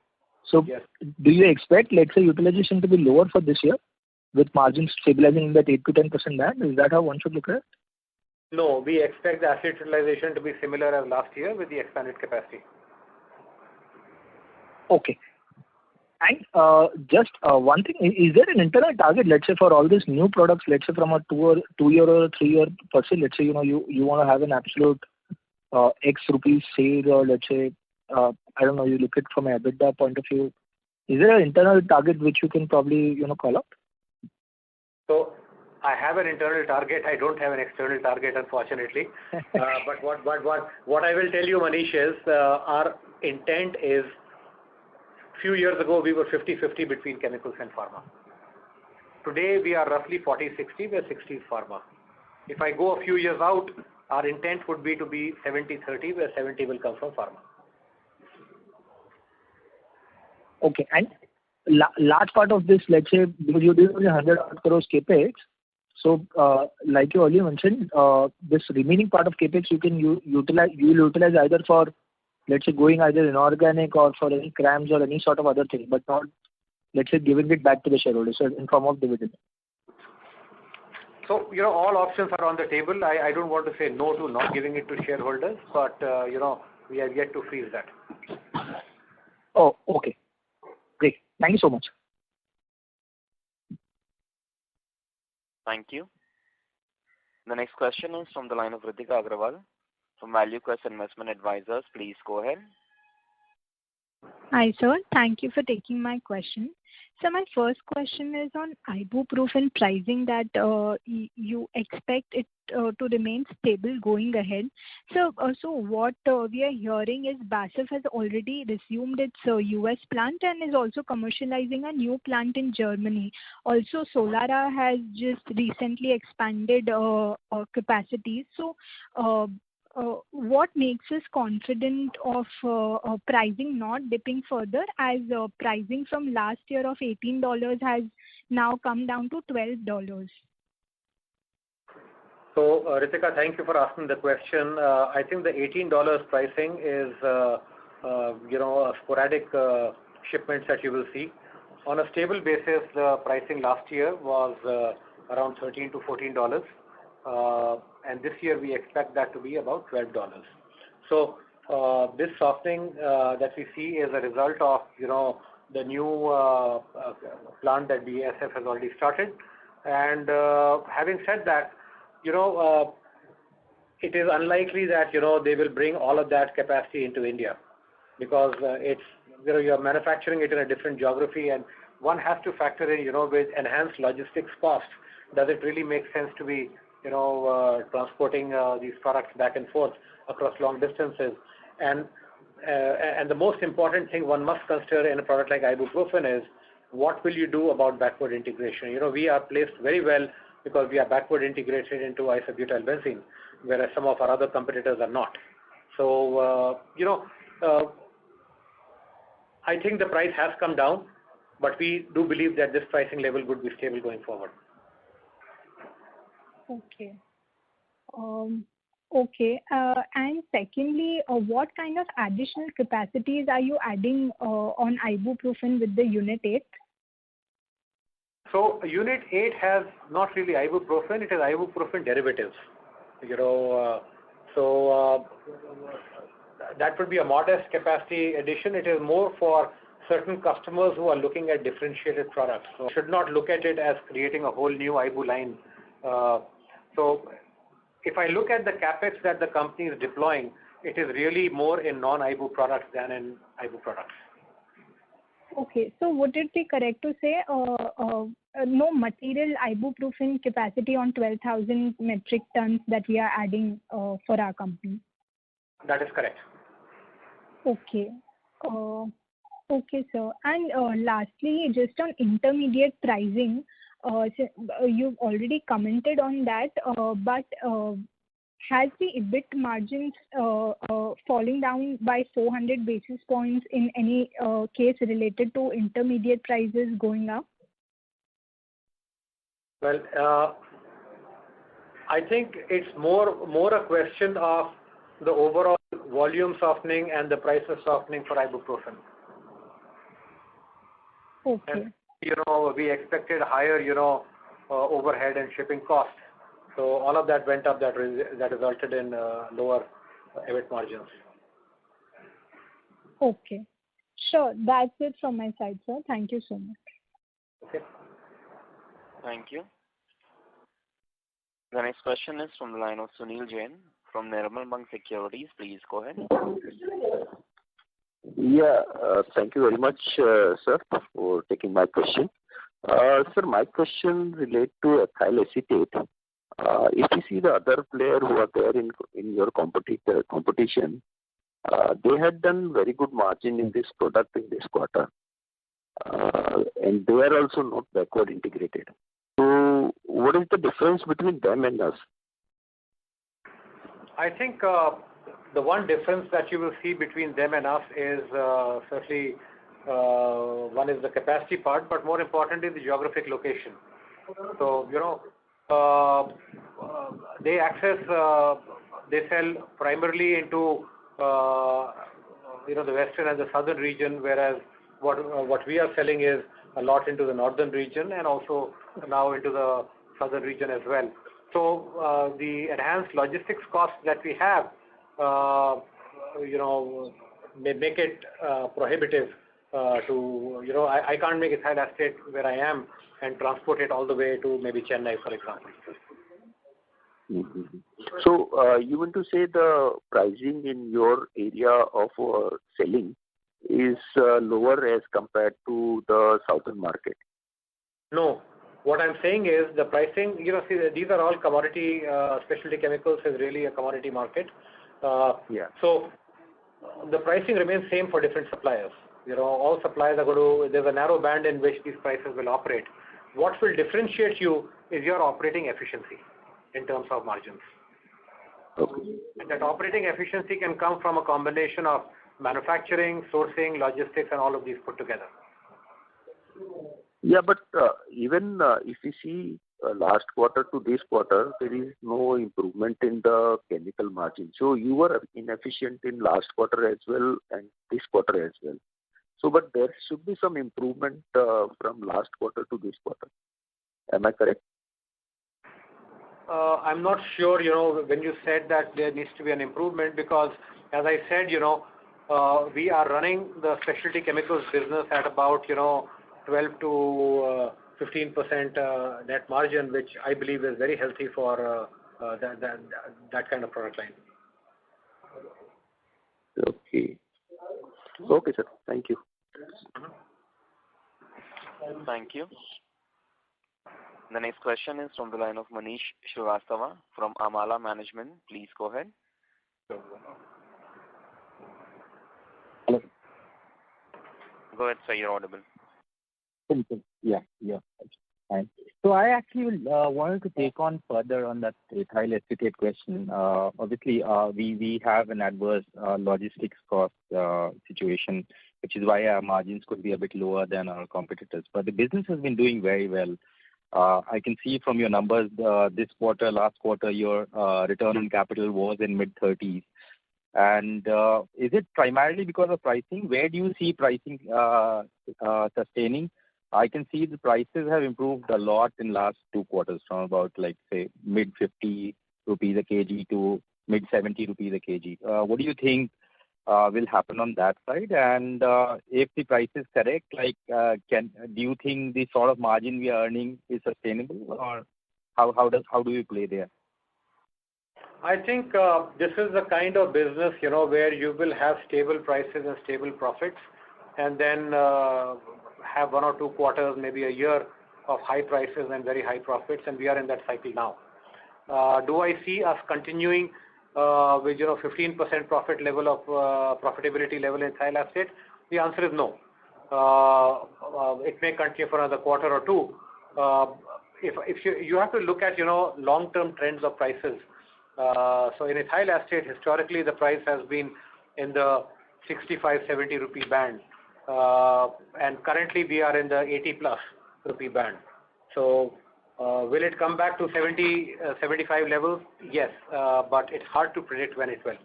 So yes. Do you expect, let's say, utilization to be lower for this year with margins stabilizing in that 8 to 10% band? Is that how one should look at it? No, we expect the asset utilization to be similar as last year with the expanded capacity. Okay. And just one thing, is there an internal target, let's say, for all these new products, let's say from a 2-year or a 3-year person, let's say, you want to have an absolute X rupees sale, or let's say, I don't know, you look at from an EBITDA point of view. Is there an internal target which you can probably, call out? So I have an internal target. I don't have an external target, unfortunately. But what I will tell you, Manish, is our intent is, few years ago we were 50-50 between chemicals and pharma. Today we are roughly 40-60, where 60 is pharma. If I go a few years out, our intent would be to be 70-30, where 70 will come from pharma. Okay. And large part of this, let's say, because you're doing 100 crores capex, so like you earlier mentioned, this remaining part of capex you can utilize either for, let's say, going either inorganic or for any CRAMS or any sort of other thing, but not, let's say, giving it back to the shareholders, so in form of dividend. So, all options are on the table. I don't want to say no to not giving it to shareholders, but, we have yet to freeze that. Oh, okay. Great. Thank you so much. Thank you. The next question is from the line of Ritika Agrawal from ValueQuest Investment Advisors. Please go ahead. Hi, sir. Thank you for taking my question. So my first question is on ibuprofen pricing, that you expect it to remain stable going ahead. So what we are hearing is BASF has already resumed its US plant and is also commercializing a new plant in Germany. Also, Solara has just recently expanded capacity. So what makes us confident of pricing not dipping further, as pricing from last year of $18 has now come down to $12? So, Ritika, thank you for asking the question. I think the $18 pricing is, a sporadic shipments that you will see. On a stable basis, the pricing last year was around $13 to $14. And this year we expect that to be about $12. So this softening that we see is a result of the new plant that BASF has already started. And having said that, it is unlikely that they will bring all of that capacity into India, because it's you're manufacturing it in a different geography, and one has to factor in with enhanced logistics costs. Does it really make sense to be transporting these products back and forth across long distances? And the most important thing one must consider in a product like ibuprofen is, what will you do about backward integration? We are placed very well because we are backward integrated into isobutyl benzene, whereas some of our other competitors are not. So, I think the price has come down, but we do believe that this pricing level would be stable going forward. Okay. Okay. And secondly, what kind of additional capacities are you adding on ibuprofen with the Unit 8? So Unit 8 has not really ibuprofen, it is ibuprofen derivatives. That would be a modest capacity addition. It is more for certain customers who are looking at differentiated products. So should not look at it as creating a whole new ibu line. So if I look at the capex that the company is deploying, it is really more in non-ibu products than in ibu products. Okay, so would it be correct to say no material ibuprofen capacity on 12,000 metric tons that we are adding for our company? That is correct. Okay. Okay, sir. And lastly, just on intermediate pricing, so you've already commented on that, but has the EBIT margins falling down by 400 basis points in any case related to intermediate prices going up? Well, I think it's more a question of the overall volume softening and the prices softening for ibuprofen. Okay. And, we expected higher, overhead and shipping costs. So all of that went up, that resulted in lower EBIT margins. Okay. Sure. That's it from my side, sir. Thank you so much. Okay. Thank you. The next question is from the line of Sunil Jain from Nirmal Bang Securities. Please go ahead. Yeah, thank you very much, sir, for taking my question. Sir, my question relate to ethyl acetate. If you see the other player who are there in your competition, they had done very good margin in this product in this quarter, and they are also not backward integrated. So, what is the difference between them and us? I think the one difference that you will see between them and us is certainly one is the capacity part, but more importantly the geographic location. So they sell primarily into the western and the southern region, whereas what we are selling is a lot into the northern region and also now into the southern region as well. So the enhanced logistics costs that we have, may make it prohibitive I can't make ethyl acetate where I am and transport it all the way to maybe Chennai, for example. Mm-hmm. So you want to say the pricing in your area of selling is lower as compared to the southern market? No. What I'm saying is the pricing, see, these are all commodity, specialty chemicals is really a commodity market. So the pricing remains same for different suppliers. All suppliers are going to, there's a narrow band in which these prices will operate. What will differentiate you is your operating efficiency in terms of margins. Okay. And that operating efficiency can come from a combination of manufacturing, sourcing, logistics, and all of these put together. Yeah, but even if you see last quarter to this quarter, there is no improvement in the chemical margin. So you were inefficient in last quarter as well and this quarter as well. So, but there should be some improvement from last quarter to this quarter. Am I correct? I'm not sure, when you said that there needs to be an improvement, because as I said, we are running the specialty chemicals business at about, 12 to 15% net margin, which I believe is very healthy for that kind of product line. Okay. Okay, sir. Thank you. Thank you. The next question is from the line of Manish Srivastava from Amala Management. Please go ahead. Hello. Go ahead, sir. You're audible. Yeah. Fine. So I actually wanted to take on further on that ethyl acetate question. Obviously, we have an adverse logistics cost situation, which is why our margins could be a bit lower than our competitors. But the business has been doing very well. I can see from your numbers this quarter, last quarter, your return on capital was in mid-30s. And is it primarily because of pricing? Where do you see pricing sustaining? I can see the prices have improved a lot in last 2 quarters, from about say mid-50 rupees a kg to mid-70 rupees a kg. What do you think will happen on that side? And if the price is correct, do you think the sort of margin we are earning is sustainable, or how do you play there? I think this is the kind of business where you will have stable prices and stable profits, and then have 1 or 2 quarters, maybe a year of high prices and very high profits, and we are in that cycle now. Do I see us continuing with 15% profit level of profitability level in ethyl acetate? The answer is no. It may continue for another quarter or 2. If you have to look at long-term trends of prices. So in ethyl acetate, historically the price has been in the 65-70 rupee band, and currently we are in the 80+ rupee band. So will it come back to 70-75 levels? Yes, but it's hard to predict when it will.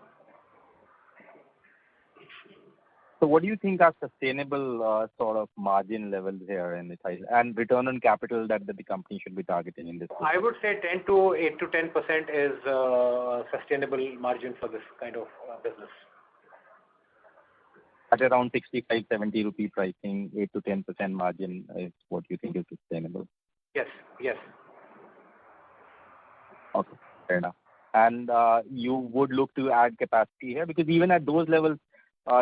So what do you think are sustainable sort of margin levels here in ethyl and return on capital that the company should be targeting in this? I would say 8 to 10% is sustainable margin for this kind of business. At around 65-70 rupee pricing, 8 to 10% margin is what you think is sustainable? Yes. Okay, fair enough. And you would look to add capacity here, because even at those levels,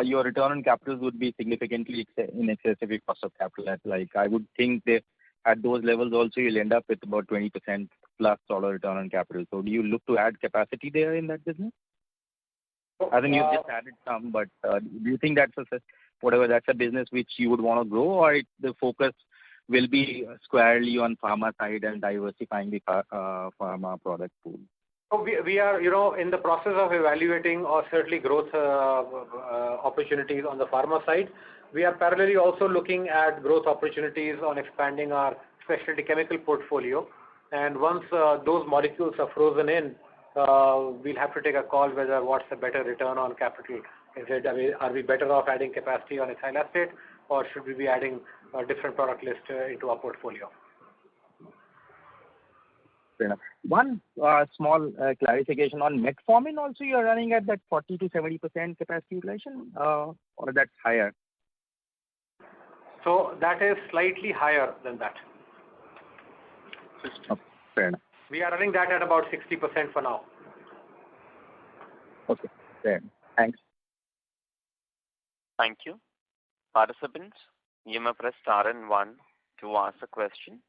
your return on capital would be significantly in excess of your cost of capital. I would think that at those levels also you'll end up with about 20% plus return on capital. So do you look to add capacity there in that business? I think you've just added some, but do you think that's a business which you would want to grow, or the focus will be squarely on pharma side and diversifying the pharma product pool? So we are, in the process of evaluating or certainly growth opportunities on the pharma side. We are parallelly also looking at growth opportunities on expanding our specialty chemical portfolio. And once those molecules are frozen in, we'll have to take a call whether what's a better return on capital. Are we better off adding capacity on ethyl acetate, or should we be adding a different product list into our portfolio? Fair enough. One small clarification on metformin also, you're running at that 40 to 70% capacity utilization, or that's higher? So that is slightly higher than that. Okay, fair enough. We are running that at about 60% for now. Okay, fair enough. Thanks. Thank you. Participants, you may press star and 1 to ask a question.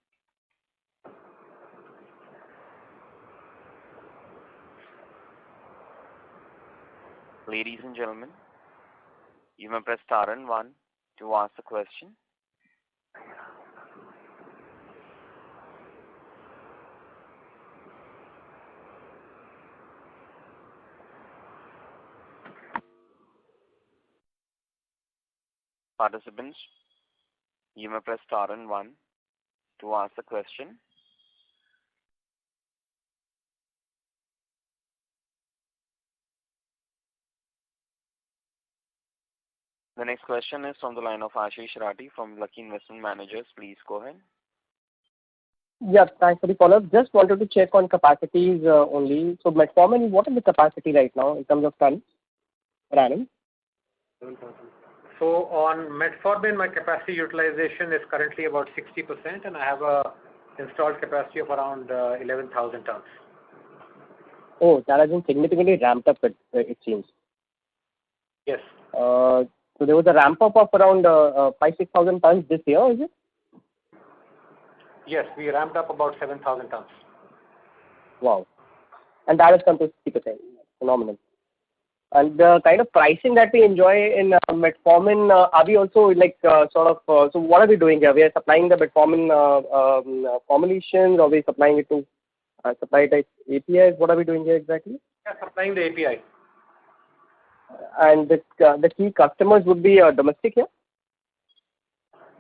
Ladies and gentlemen, you may press star and 1 to ask a question. Participants, you may press star and 1 to ask a question. The next question is from the line of Ashish Rathi from Lucky Investment Managers. Please go ahead. Yeah, thanks for the follow-up. Just wanted to check on capacities only. So metformin, what is the capacity right now in terms of tons per annum? So on metformin, my capacity utilization is currently about 60%, and I have a installed capacity of around 11,000 tons. Oh, that has been significantly ramped up, it seems. Yes. So there was a ramp up of around 5,000-6,000 tons this year, is it? Yes, we ramped up about 7,000 tons. Wow. And that has come to 60%. Phenomenal. And the kind of pricing that we enjoy in metformin, are we also so what are we doing here? We are supplying the metformin formulations, or we are supplying it to supply type APIs? What are we doing here exactly? Yeah, supplying the API. And the key customers would be domestic here?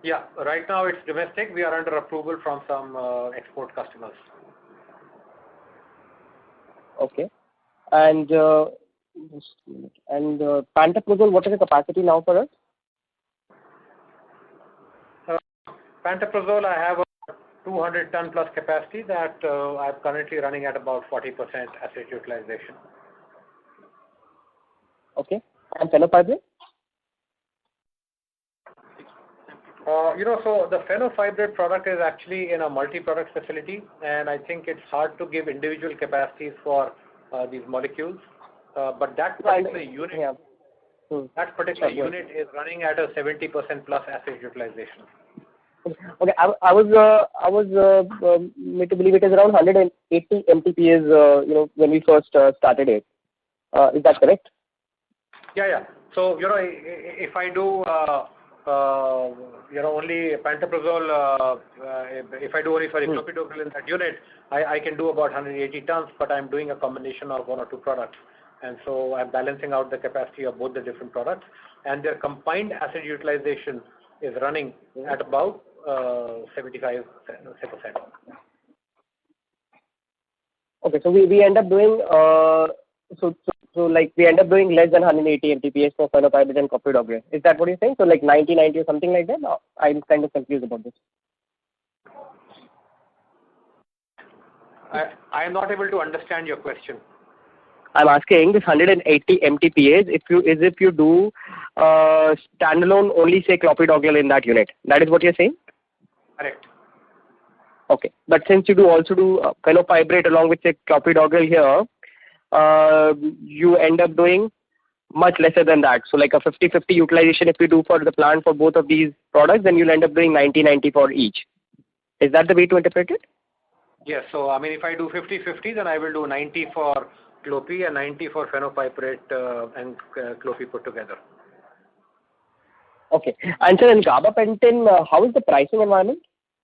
Yeah, right now it's domestic. We are under approval from some export customers. Okay. And pantoprazole, what is the capacity now for us? Pantoprazole, I have a 200 ton plus capacity that I'm currently running at about 40% asset utilization. Okay. And fenofibrate? So the fenofibrate product is actually in a multi-product facility, and I think it's hard to give individual capacities for these molecules. But that particular unit, unit is running at a 70% plus asset utilization. Okay, I was made to believe it is around 180 MTPAs, when we first started it. Is that correct? Yeah. So, if I do, only pantoprazole, if I do only clopidogrel in that unit, I can do about 180 tons, but I'm doing a combination of 1 or 2 products. And so I'm balancing out the capacity of both the different products, and their combined asset utilization is running at about 75%. Okay, so we end up doing we end up doing less than 180 MTPA for fenofibrate and clopidogrel. Is that what you're saying? So 90 or something like that? No, I'm kind of confused about this. I am not able to understand your question. I'm asking this 180 MTPAs if you do standalone only say clopidogrel in that unit. That is what you're saying? Correct. Okay, but since you also do fenofibrate along with say clopidogrel here, you end up doing much lesser than that. So like a 50-50 utilization if you do for the plant for both of these products, then you'll end up doing 90-90 for each. Is that the way to interpret it? Yes. So, I mean, if I do 50-50, then I will do 90 for Clopy and 90 for fenofibrate and Clopy put together. Okay. And sir, in gabapentin, how is the pricing environment?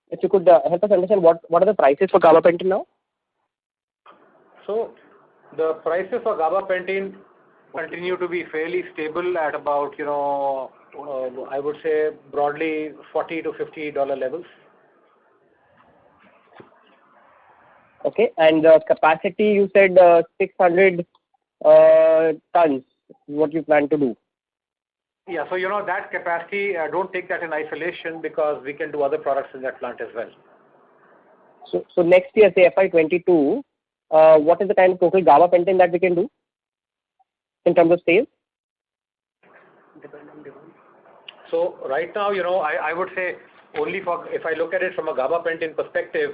If you could help us understand what are the prices for gabapentin now? So, the prices for gabapentin continue to be fairly stable at about, I would say broadly $40 to $50 levels. Okay. And capacity, you said 600 tons is what you plan to do. Yeah, so that capacity, don't take that in isolation because we can do other products in that plant as well. So next year, say FY22, what is the kind of total gabapentin that we can do in terms of sales? So right now, I would say only for, if I look at it from a gabapentin perspective,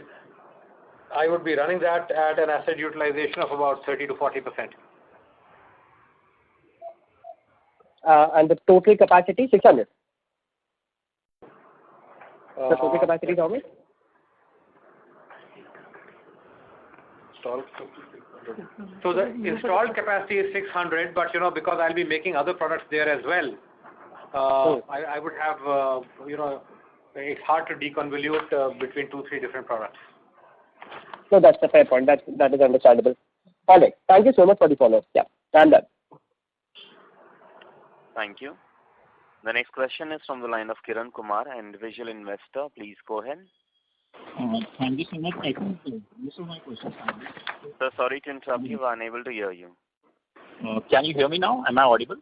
I would be running that at an asset utilization of about 30 to 40%. And the total capacity, 600. The total capacity is how much? So the installed capacity is 600, but because I'll be making other products there as well, I would have, it's hard to deconvolute between 2-3 different products. No, that's a fair point. That is understandable. All right. Thank you so much for the follow-up. Yeah, I'm done. Thank you. The next question is from the line of Kiran Kumar, an individual investor. Please go ahead. Thank you so much. I think most of my questions are answered. Sir, sorry to interrupt you. We're unable to hear you. Can you hear me now? Am I audible?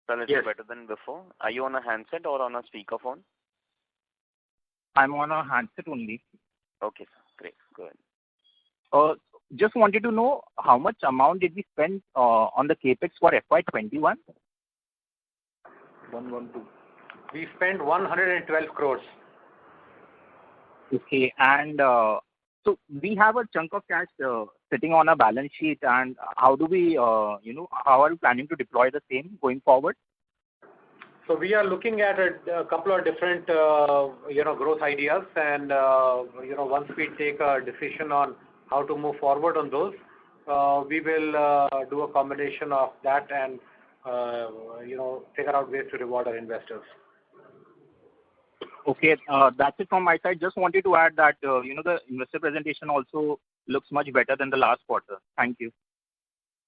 A little better than before. Are you on a handset or on a speakerphone? I'm on a handset only. Okay, sir. Great. Go ahead. Just wanted to know how much amount did we spend on the capex for FY21? 112. We spent 112 crores. Okay, and so we have a chunk of cash sitting on a balance sheet, and how do we, how are we planning to deploy the same going forward? So we are looking at a couple of different, growth ideas, and once we take a decision on how to move forward on those, we will do a combination of that and figure out ways to reward our investors. Okay, that's it from my side. Just wanted to add that, the investor presentation also looks much better than the last quarter. Thank you.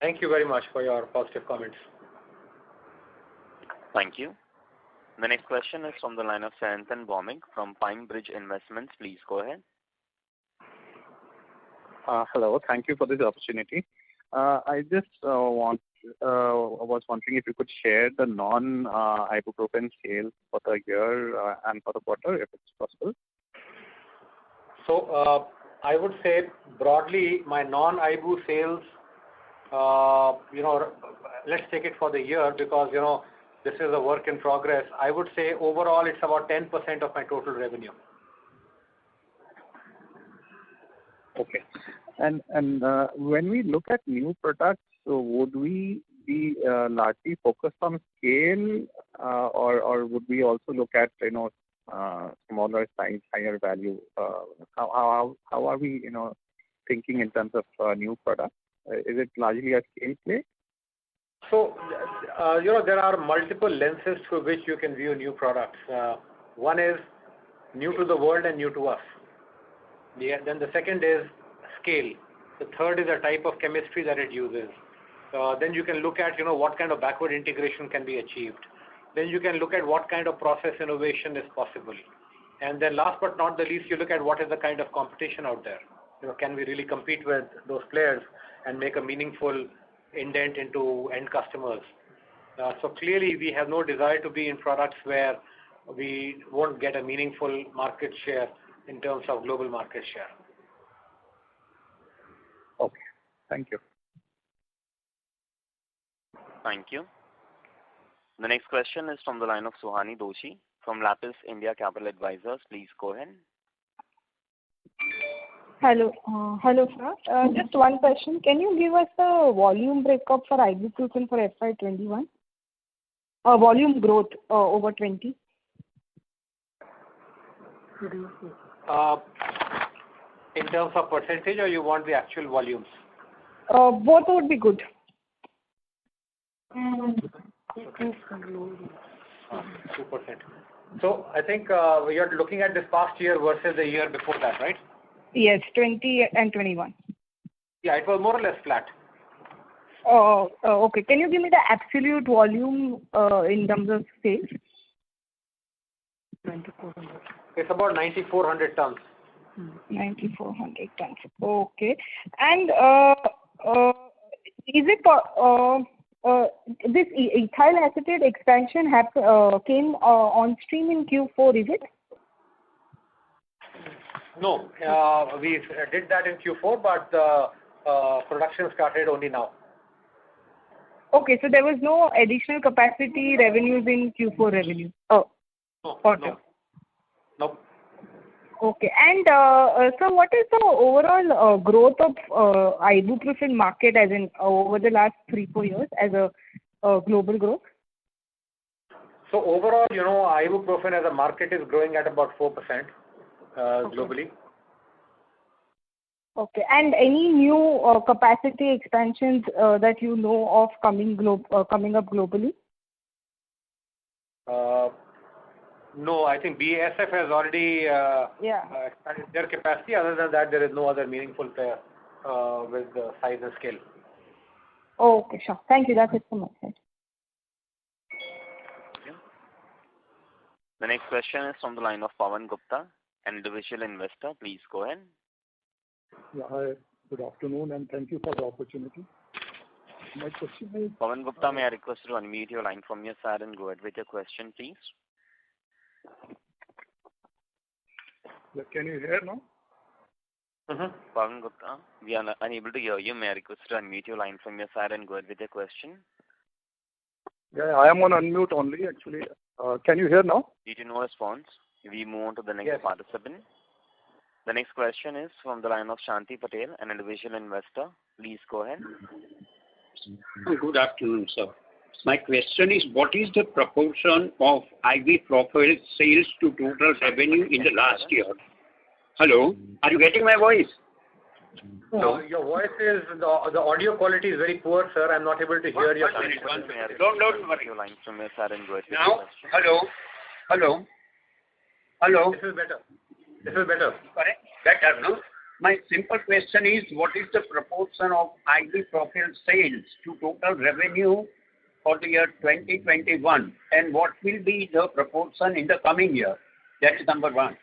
Thank you very much for your positive comments. Thank you. The next question is from the line of Sayantan Bhowmick from Pine Bridge Investments. Please go ahead. Hello. Thank you for this opportunity. I just was wondering if you could share the non-ibuprofen sales for the year and for the quarter, if it's possible. So I would say broadly my non-ibu sales, let's take it for the year because, this is a work in progress. I would say overall it's about 10% of my total revenue. Okay. And when we look at new products, so would we be largely focused on scale, or would we also look at smaller size, higher value? How are we thinking in terms of new products? Is it largely a scale play? So there are multiple lenses through which you can view new products. One is new to the world and new to us. Then the second is scale. The third is the type of chemistry that it uses. Then you can look at what kind of backward integration can be achieved. Then you can look at what kind of process innovation is possible. And then last but not the least, you look at what is the kind of competition out there. Can we really compete with those players and make a meaningful indent into end customers? So clearly we have no desire to be in products where we won't get a meaningful market share in terms of global market share. Okay. Thank you. Thank you. The next question is from the line of Suhani Doshi from Lapis India Capital Advisors. Please go ahead. Hello, sir. Just one question. Can you give us the volume breakup for ibuprofen for FY21? Volume growth over 20? in terms of percentage, or you want the actual volumes? Both would be good. 2%. So I think we are looking at this past year versus the year before that, right? Yes, 20 and 21. Yeah, it was more or less flat. Okay. Can you give me the absolute volume in terms of sales? 9,400. It's about 9,400 tons. 9,400 tons. Okay. And is it this ethyl acetate expansion came on stream in Q4? Is it? No, we did that in Q4, but production started only now. Okay, so there was no additional capacity revenues in Q4 revenue. Oh, quarter. No. Okay, and so what is the overall growth of ibuprofen market as in over the last 3-4 years as a global growth? So overall, ibuprofen as a market is growing at about 4% globally. Okay, and any new capacity expansions that you know of coming up globally? No, I think BASF has already expanded their capacity. Other than that, there is no other meaningful player with the size and scale. Okay, sure. Thank you. That's it from my side. The next question is from the line of Pawan Gupta, an individual investor. Please go ahead. Yeah, hi. Good afternoon, and thank you for the opportunity. My question is... Pawan Gupta, may I request you to unmute your line from your side and go ahead with your question, please? Yeah, can you hear now? Pawan Gupta, we are unable to hear you. May I request you to unmute your line from your side and go ahead with your question? Yeah, I am on unmute only, actually. Can you hear now? Due to no response, we move on to the next participant. The next question is from the line of Shanti Patel, an individual investor. Please go ahead. Good afternoon, sir. My question is, what is the proportion of ibuprofen sales to total revenue in the last year? Hello? Are you getting my voice? No, your voice is, the audio quality is very poor, sir. I'm not able to hear your question. Don't worry. Your line from your side and go ahead with now, your question. Hello? This is better. Correct? Better, no? My simple question is, what is the proportion of ibuprofen sales to total revenue for the year 2021, and what will be the proportion in the coming year? That is number one.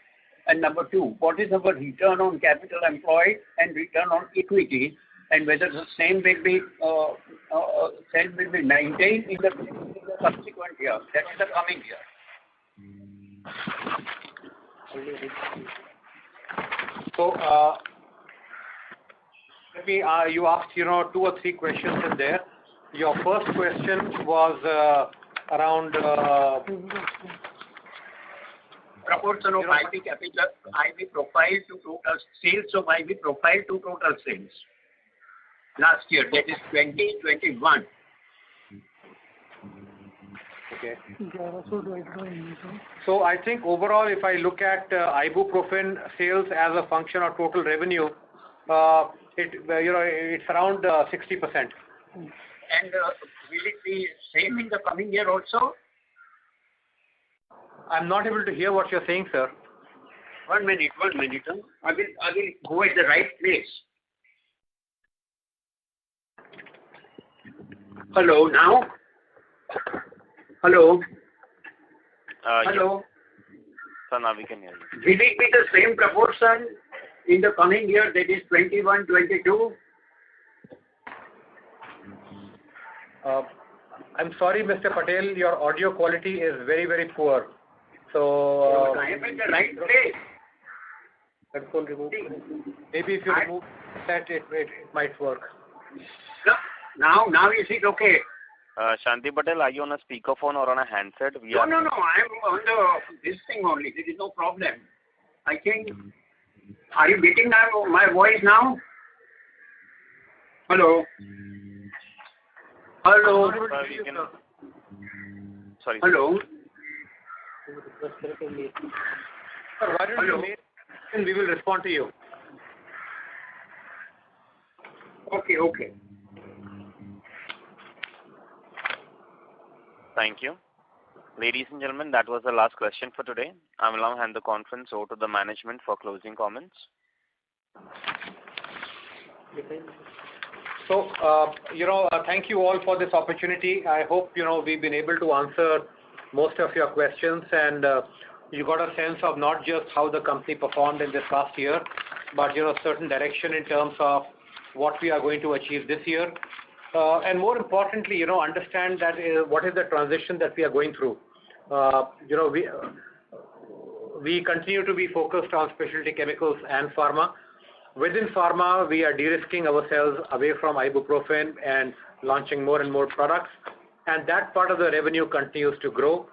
And number two, what is our return on capital employed and return on equity, and whether the same will be maintained in the subsequent year, that is the coming year. So, you asked, 2 or 3 questions in there. Your first question was around proportion of IV profile to total sales of IV profile to total sales. Last year, that is 2021. Okay. So I think overall, if I look at ibuprofen sales as a function of total revenue, it's around 60%. And will it be same in the coming year also? I'm not able to hear what you're saying, sir. 1 minute. I will go at the right place. Hello, now? Hello? Hello? So now we can hear you. Will it be the same proportion in the coming year, that is 21, 22? I'm sorry, Mr. Patel, your audio quality is very, very poor. So I am in the right place. Control remove. Maybe if you remove that, it might work. Now is it okay? Shanti Patel, are you on a speakerphone or on a handset? No. I'm on this thing only. There is no problem. I think. Are you getting my voice now? Hello. Hello. Sorry. Hello. Sir, why don't you wait and we will respond to you. Okay. Thank you. Ladies and gentlemen, that was the last question for today. I will now hand the conference over to the management for closing comments. So, thank you all for this opportunity. I hope, we've been able to answer most of your questions, and you got a sense of not just how the company performed in this past year, but, certain direction in terms of what we are going to achieve this year. And more importantly, understand that what is the transition that we are going through. We continue to be focused on specialty chemicals and pharma. Within pharma, we are de-risking ourselves away from ibuprofen and launching more and more products, and that part of the revenue continues to grow.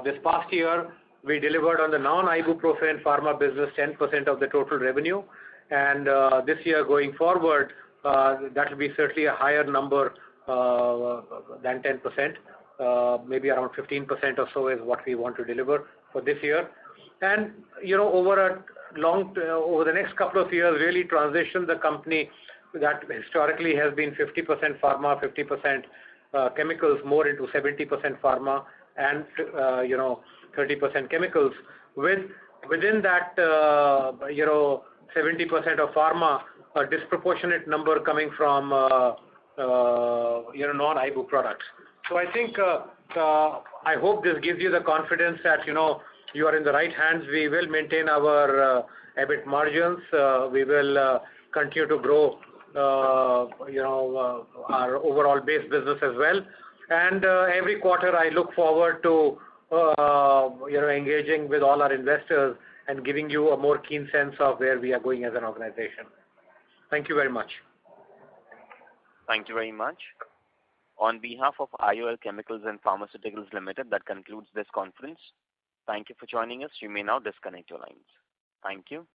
This past year, we delivered on the non-ibuprofen pharma business 10% of the total revenue, and this year going forward, that will be certainly a higher number than 10%, maybe around 15% or so is what we want to deliver for this year. And over the next couple of years, really transition the company that historically has been 50% pharma, 50% chemicals, more into 70% pharma and 30% chemicals. Within that 70% of pharma, a disproportionate number coming from non-ibu products. So I think I hope this gives you the confidence that you are in the right hands. We will maintain our EBIT margins. We will continue to grow our overall base business as well. And every quarter I look forward to engaging with all our investors and giving you a more keen sense of where we are going as an organization. Thank you very much. Thank you very much. On behalf of IOL Chemicals and Pharmaceuticals Limited, that concludes this conference. Thank you for joining us. You may now disconnect your lines. Thank you.